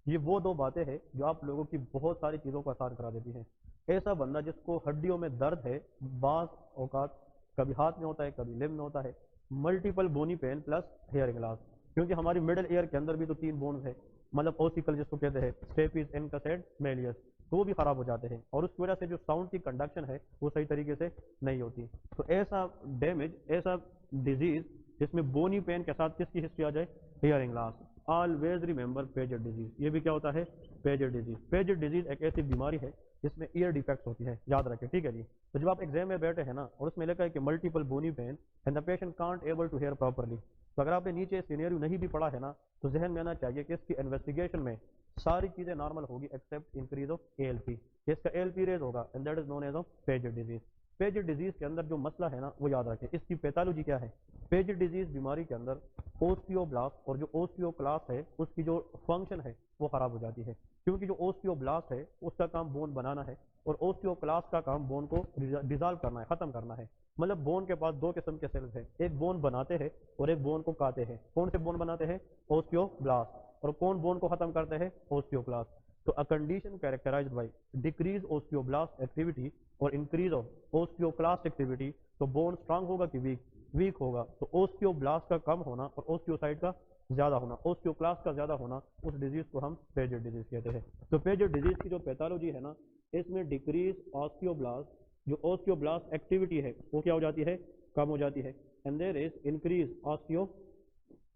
ये वो दो बातें हैं जो आप लोगों की बहुत सारी चीज़ों को आसान करा देती हैं। ऐसा बंदा जिसको हड्डियों में दर्द है, बास औकात कभी हाथ में होता है, कभी लिम्ब में होता है, multiple bony pain plus hearing loss, क्योंकि हमारी मिडिल ईयर के अंदर भी तो 3 बोन्स है, मतलब ओसिकल जिसको कहते हैं, स्टेपिस, इनकसेड, मेलियस, तो वो भी खराब हो जाते हैं और उसकी वजह से जो साउंड की कंडक्शन है वो सही तरीके से नहीं होती। तो ऐसा डैमेज, ऐसा डिजीज जिसमें बोनी पेन के साथ किसकी हिस्ट्री आ जाए? Hearing loss. Always remember Paget's disease. ये भी क्या होता है? Paged disease. पेजेड डिजीज एक ऐसी बीमारी है जिसमें ईयर डिफेक्ट्स होती है, याद रखें। ठीक है जी। तो जब आप एग्जाम में बैठे हैं ना और उसमें लिखा है कि multiple bony pain and the patient can't able to hear properly, तो अगर आपने नीचे सिनेरियो नहीं भी पढ़ा है ना, तो जहन में आना चाहिए कि इसकी इन्वेस्टिगेशन में सारी चीजें नॉर्मल होगी एक्सेप्ट इंक्रीज ऑफ एएलपी। इसका एएलपी रेज होगा and that is known as of Paget's disease. पेजिड disease के अंदर जो मसला है ना वो याद रखें, इसकी पैथोलॉजी क्या है। पेजिड डिजीज बीमारी के अंदर ओस्टियोब्लास्ट और जो ओस्टियोक्लास्ट है उसकी जो फंक्शन है वो खराब हो जाती है, क्योंकि जो ओस्टियोब्लास्ट है उसका काम बोन बनाना है और ओस्टियोक्लास्ट का काम बोन को डिजॉल्व करना है, खत्म करना है। मतलब बोन के पास दो किस्म के सेल्स हैं, एक बोन बनाते हैं और एक बोन को काटे हैं। कौन से बोन बनाते हैं? ओस्टियोब्लास्ट। और कौन बोन को खत्म करते हैं? ओस्टियोक्लास्ट। तो a condition characterized by decrease osteoblast activity और इंक्रीज ऑफ ओस्टियोक्लास्ट एक्टिविटी, तो बोन स्ट्रांग होगा कि वीक? वीक होगा। तो ओस्टियोब्लास्ट का कम होना और ओस्टियोसाइट का ज्यादा होना, ओस्टियोक्लास्ट का ज्यादा होना, उस डिजीज को हम पेजिड डिजीज कहते हैं। तो पेजिड डिजीज की जो पैथोलॉजी है ना, इसमें डिक्रीज ऑस्टियोब्लास्ट, जो ऑस्टियोब्लास्ट एक्टिविटी है वो क्या हो जाती है? कम हो जाती है। And there is increase osteo,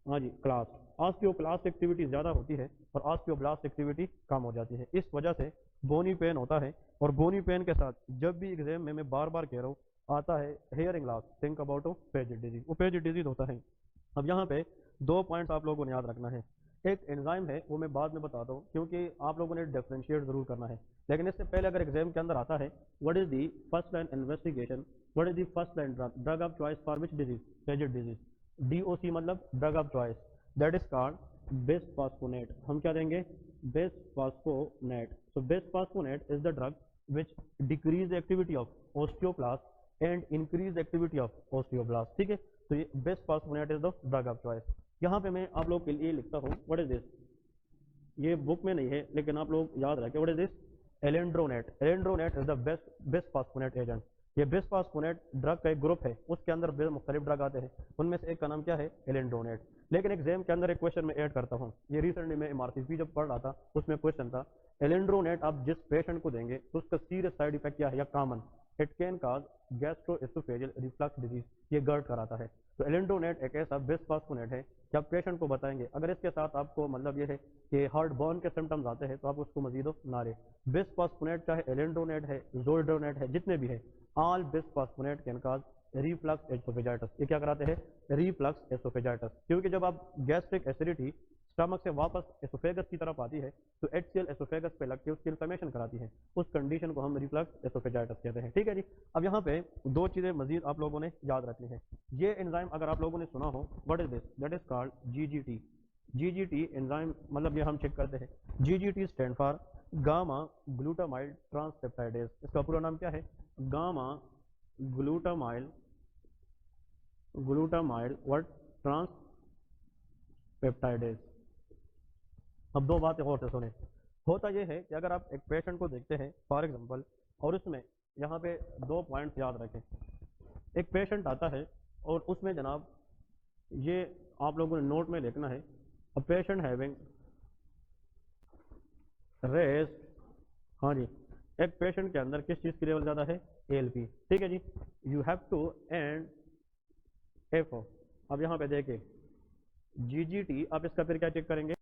हाँ जी, क्लास। ऑस्टियोक्लास्ट एक्टिविटी ज्यादा होती है और ऑस्टियोब्लास्ट एक्टिविटी कम हो जाती है। इस वजह से बोनी पेन होता है और बोनी पेन के साथ जब भी एग्जाम में मैं बार बार कह रहा हूँ आता है hearing loss, think about Paget's disease. वो पेजिड डिजीज होता है। अब यहाँ पे 2 पॉइंट्स आप लोगों ने याद रखना है। एक एंजाइम है वो मैं बाद में बताता हूँ, क्योंकि आप लोगों ने डिफरेंशिएट जरूर करना है, लेकिन इससे पहले अगर एग्जाम के अंदर आता है what is the first line investigation, what is the first line drug of choice for which disease? पेजिड disease. DOC मतलब drug of choice, that is called bisphosphonate. हम क्या देंगे? Bisphosphonate. So bisphosphonate is the drug which decrease activity of osteoclast and increase activity of osteoblast. ठीक है, तो ये bisphosphonate is the drug of choice. यहाँ पे मैं आप लोग के लिए लिखता हूँ व्हाट इज दिस, ये बुक में नहीं है लेकिन आप लोग याद रखें what is this, alendronate. Alendronate is the bisphosphonate agent. ये बिसफॉस्फोनेट ड्रग का एक ग्रुप है, उसके अंदर मुख्तलिफ ड्रग आते हैं, उनमें से एक का नाम क्या है? एलेंड्रोनेट। लेकिन एग्जाम के अंदर एक क्वेश्चन में ऐड करता हूँ, ये रिसेंटली मैं MRCP जब पढ़ रहा था उसमें क्वेश्चन था, एलेंड्रोनेट आप जिस पेशेंट को देंगे तो उसका सीरियस साइड इफेक्ट क्या है या common? It can cause gastro-oesophageal reflux disease, ये गर्ड कराता है। तो एलेंड्रोनेट एक ऐसा बिसफॉस्फोनेट है कि आप पेशेंट को बताएंगे, अगर इसके साथ आपको मतलब ये है कि हार्ट बर्न के सिम्टम्स आते हैं तो आप उसको मजीद ना लें। बिसफॉस्फोनेट चाहे एलेंड्रोनेट है, जोल्ड्रोनेट है, जितने भी है, ऑल बिसफॉस्फोनेट कैन काज रिफ्लक्स एसोफेजाइटिस। ये क्या कराते हैं? रिफ्लक्स एसोफेजाइटिस। क्योंकि जब आप गैस्ट्रिक एसिडिटी स्टमक से वापस एसोफेगस की तरफ आती है तो HCl एसोफेगस पे लग के उसकी इन्फ्लेमेशन कराती है, उस कंडीशन को हम रिफ्लक्स एसोफेजाइटिस कहते हैं। ठीक है जी। अब यहाँ पे दो चीज़ें मजीद आप लोगों ने याद रखनी है। ये एंजाइम अगर आप लोगों ने सुना हो, what is this, that is called GGT। GGT enzyme मतलब ये हम चेक करते हैं, GGT stand for gamma glutamyl ट्रांसपेप्टाइडेज। इसका पूरा नाम क्या है? Gamma glutamyl what ट्रांसपेप्टाइडेज। अब दो बातें और से सुने। होता यह है कि अगर आप एक पेशेंट को देखते हैं फॉर एग्जांपल, और उसमें यहाँ पे दो पॉइंट्स याद रखें। एक पेशेंट आता है और उसमें जनाब ये आप लोगों ने नोट में लिखना है, अ पेशेंट हैविंग रेस्ट, हाँ जी, एक पेशेंट के अंदर किस चीज़ की लेवल ज़्यादा है? ALP। ठीक है जी। You have to and FO। अब यहाँ पे देखें GGT, आप इसका फिर क्या चेक करेंगे?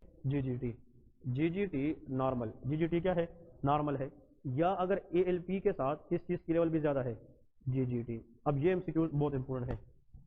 GGT नॉर्मल, GGT क्या है? नॉर्मल है। या अगर ALP के साथ किस चीज़ की लेवल भी ज़्यादा है? GGT। अब ये MCQ बहुत इंपॉर्टेंट है।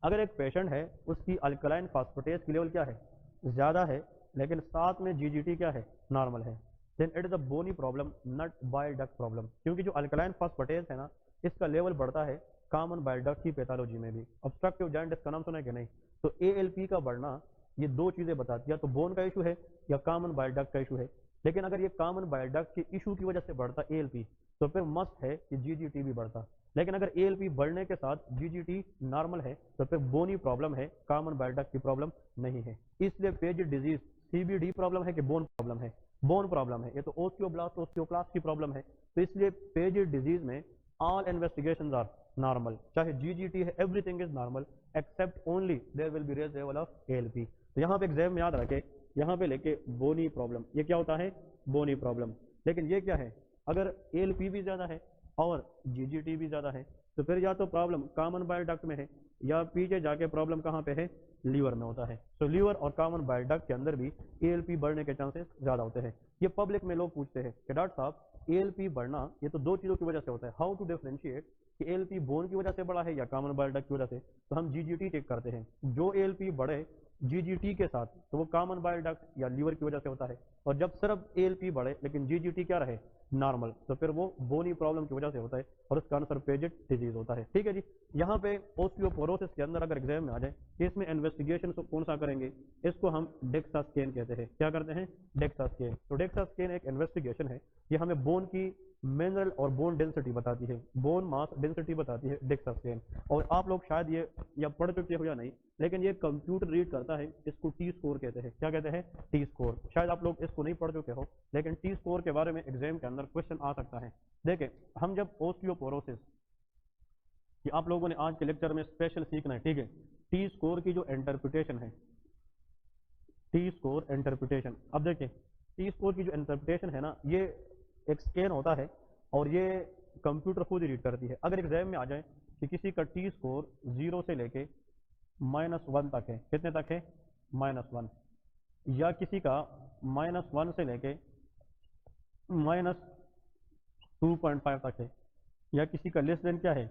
अगर एक पेशेंट है उसकी अल्कलाइन फास्फेटेज की लेवल क्या है? ज़्यादा है, लेकिन साथ में GGT क्या है? नॉर्मल है, then it is a bony problem, not bile duct problem. क्योंकि जो अल्कलाइन फास्फेटेज है ना, इसका लेवल बढ़ता है कॉमन बाइल डक्ट की पैथोलॉजी में भी। ऑब्स्ट्रक्टिव जॉइंटिस का नाम सुना है कि नहीं? तो ALP का बढ़ना ये दो चीज़ें बताती है, तो बोन का इशू है या कॉमन बाइल डक्ट का इशू है। लेकिन अगर ये कॉमन बाइल डक्ट के इशू की वजह से बढ़ता ALP, तो फिर मस्ट है कि GGT भी बढ़ता। लेकिन अगर ALP बढ़ने के साथ GGT नॉर्मल है तो फिर बोनी प्रॉब्लम है, कॉमन बाइल डक्ट की प्रॉब्लम नहीं है। इसलिए पेज डिजीज CBD प्रॉब्लम है कि बोन प्रॉब्लम है? बोन प्रॉब्लम है। ये तो ओस्टियोब्लास्ट की प्रॉब्लम है। तो इसलिए पेज डिजीज में ऑल इन्वेस्टिगेशंस आर नॉर्मल, चाहे GGT है, everything is normal except only there will be raise level of ALP। तो यहाँ पे एग्जाम में याद रखे, यहाँ पे लेके बोनी प्रॉब्लम, ये क्या होता है? बोनी प्रॉब्लम। लेकिन ये क्या है? अगर ALP भी ज्यादा है और GGT भी ज्यादा है तो फिर या तो प्रॉब्लम कॉमन बाइल डक्ट में है या पीछे जाके प्रॉब्लम कहाँ पे है? लीवर में होता है। तो लीवर और कॉमन बाइल डक्ट के अंदर भी ALP बढ़ने के चांसेस ज्यादा होते हैं। ये पब्लिक में लोग पूछते हैं कि डॉक्टर साहब ALP बढ़ना ये तो दो चीजों की वजह से होता है, हाउ टू डिफरेंशिएट कि ALP बोन की वजह से बढ़ा है या कॉमन बाइल डक्ट की वजह से? तो हम GGT चेक करते हैं। जो ALP बढ़े GGT के साथ तो वो कॉमन बाइल डक्ट या लीवर की वजह से होता है, और जब सिर्फ ALP बढ़े लेकिन GGT क्या रहे? नॉर्मल, तो फिर वो बोनी प्रॉब्लम की वजह से होता है और उसका आंसर पेजेड डिजीज होता है। ठीक है जी। यहाँ पे ओस्टियोपोरोसिस के अंदर अगर एग्जाम में आ जाए, इसमें इन्वेस्टिगेशन कौन सा करेंगे? इसको हम डेक्सा स्कैन कहते हैं। क्या करते हैं? DEXA scan. तो डेक्सा स्कैन एक इन्वेस्टिगेशन है, ये हमें बोन की मिनरल और बोन डेंसिटी बताती है, बोन मास डेंसिटी बताती है डेक्सा स्कैन। और आप लोग शायद ये या पढ़ चुके हो या नहीं, लेकिन ये कंप्यूटर रीड करता है, इसको T स्कोर कहते हैं। क्या कहते हैं? T score. शायद आप लोग इसको नहीं पढ़ चुके हो, लेकिन T स्कोर के बारे में एग्जाम के अंदर क्वेश्चन आ सकता है। देखें, हम जब ओस्टियोपोरोसिस, कि आप लोगों ने आज के लेक्चर में स्पेशल सीखना है, ठीक है, T स्कोर की जो इंटरप्रिटेशन है, T स्कोर इंटरप्रिटेशन। अब देखिए T स्कोर की जो इंटरप्रिटेशन है ना, ये एक स्कैन होता है और ये कंप्यूटर खुद ही रीड करती है। अगर एग्जाम में आ जाए कि किसी का T स्कोर 0 से लेके -1 तक है, कितने तक है? -1, या किसी का -1 से लेके -2.5 तक है, या किसी का लेस देन क्या है?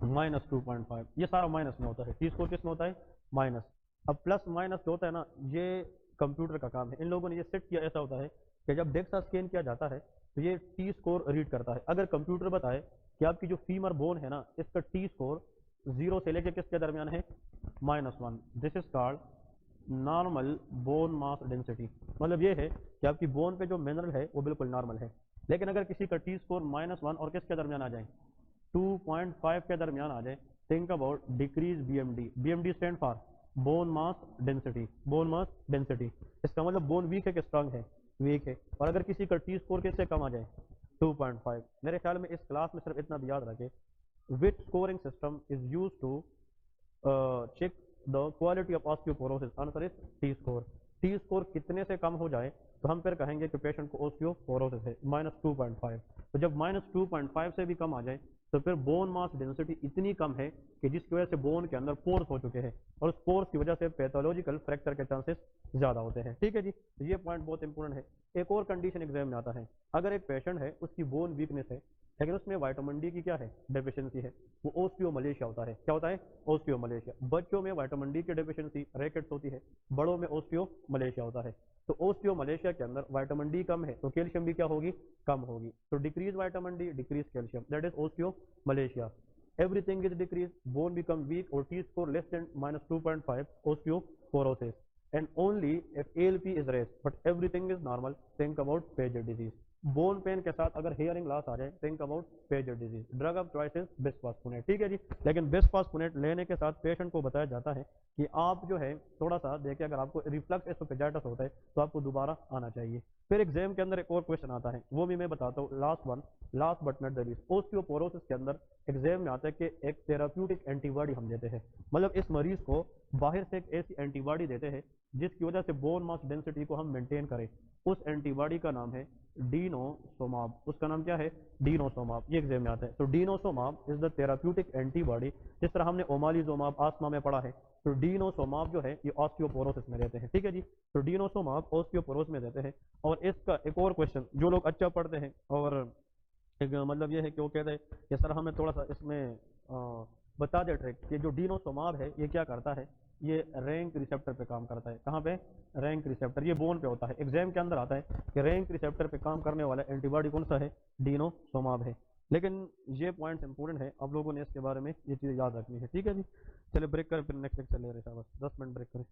-2.5, ये सारा माइनस में होता है। T स्कोर किस में होता है? माइनस। अब प्लस माइनस जो होता है ना, ये कंप्यूटर का काम है। इन लोगों ने ये सेट किया, ऐसा होता है कि जब डेक्सा स्कैन किया जाता है तो ये T स्कोर रीड करता है। अगर कंप्यूटर बताए कि आपकी जो फीमर बोन है ना, इसका T स्कोर 0 से लेके किसके दरमियान है? -1, this is called normal bone mass density. मतलब ये है कि आपकी बोन पे जो मिनरल है वो बिल्कुल नॉर्मल है। लेकिन अगर किसी का T स्कोर -1 और किसके दरमियान आ जाए? 2.5 के दरमियान आ जाए, think about decrease BMD। BMD stand for bone mass density, bone mass density. इसका मतलब बोन वीक है कि स्ट्रांग है? वीक है। और अगर किसी का T स्कोर किससे कम आ जाए? 2.5। मेरे ख्याल में इस क्लास में सिर्फ इतना भी याद रखें, which scoring system is use to check the quality of osteoporosis? Answer is T score. T score कितने से कम हो जाए तो हम फिर कहेंगे कि पेशेंट को ऑस्टियोपोरोसिस है? -2.5। तो जब -2.5 से भी कम आ जाए तो फिर बोन मास डेंसिटी इतनी कम है कि जिसकी वजह से बोन के अंदर पोर्स हो चुके हैं, और उस पोर्स की वजह से पैथोलॉजिकल फ्रैक्चर के चांसेस ज्यादा होते हैं। ठीक है जी। तो ये पॉइंट बहुत इंपॉर्टेंट है। एक और कंडीशन एग्जाम में आता है, अगर एक पेशेंट है उसकी बोन वीकनेस है, लेकिन उसमें विटामिन डी की क्या है, डेफिशिएंसी है, वो ओस्टियोमलेशिया होता है। क्या होता है, ओस्टियोमलेशिया। बच्चों में विटामिन डी की डेफिशिएंसी रैकेट्स होती है, बड़ों में ओस्टियोमलेशिया होता है। तो ओस्टियोमलेशिया के अंदर विटामिन डी कम है तो कैल्शियम भी क्या होगी, कम होगी। तो decrease vitamin D, decrease calcium, that is osteomalacia. Everything is decreased, bone become weak or T score less than -2.5, osteoporosis. And only if ALP is raised, but everything is normal, think about Paget disease. Bone pain के साथ अगर hearing loss आ जाए, think about Paget disease. Drug of choice is bisphosphonate, ठीक है जी। लेकिन बिस्फॉस्फोनेट लेने के साथ पेशेंट को बताया जाता है कि आप जो है थोड़ा सा देखिए, अगर आपको रिफ्लक्स एसोफेजाइटिस होता है तो आपको दोबारा आना चाहिए। फिर एग्जाम के अंदर एक और क्वेश्चन आता है, वो भी मैं बताता हूँ, last one, last but not the least. Osteoporosis के अंदर एग्जाम में आता है कि एक थेराप्यूटिक एंटीबॉडी हम देते हैं, मतलब इस मरीज को बाहर से एक ऐसी एंटीबॉडी देते हैं जिसकी वजह से बोन मास डेंसिटी को हम मेंटेन करें। उस एंटीबॉडी का नाम है डीनोसोमाब। उसका नाम क्या है, डीनोसोमाब। ये एग्जाम में आता है। तो डीनोसोमाब इज द थेराप्यूटिक एंटीबॉडी। जिस तरह हमने ओमालिजोमाब आस्मा में पढ़ा है, तो डीनोसोमाब जो है ये ऑस्टियोपोरोसिस में रहते हैं, ठीक है जी। तो डीनोसोमाब ऑस्टियोपोरोसिस में रहते हैं। और इसका एक और क्वेश्चन, जो लोग अच्छा पढ़ते हैं और एक मतलब ये है कि वो कहते हैं कि सर हमें थोड़ा सा इसमें बता दे ट्रिक कि जो डीनोसोमाब है ये क्या करता है, ये रैंक रिसेप्टर पे काम करता है। कहाँ पे, रैंक रिसेप्टर, ये बोन पे होता है। एग्जाम के अंदर आता है कि रैंक रिसेप्टर पे काम करने वाला एंटीबॉडी कौन सा है, डीनोसोमाब है। लेकिन ये पॉइंट्स इंपॉर्टेंट है, आप लोगों ने इसके बारे में ये चीज़ याद रखनी है, ठीक है जी। चलिए ब्रेक करें, फिर नेक्स्ट लेक्चर ले रहे हैं, 10 मिनट ब्रेक करें।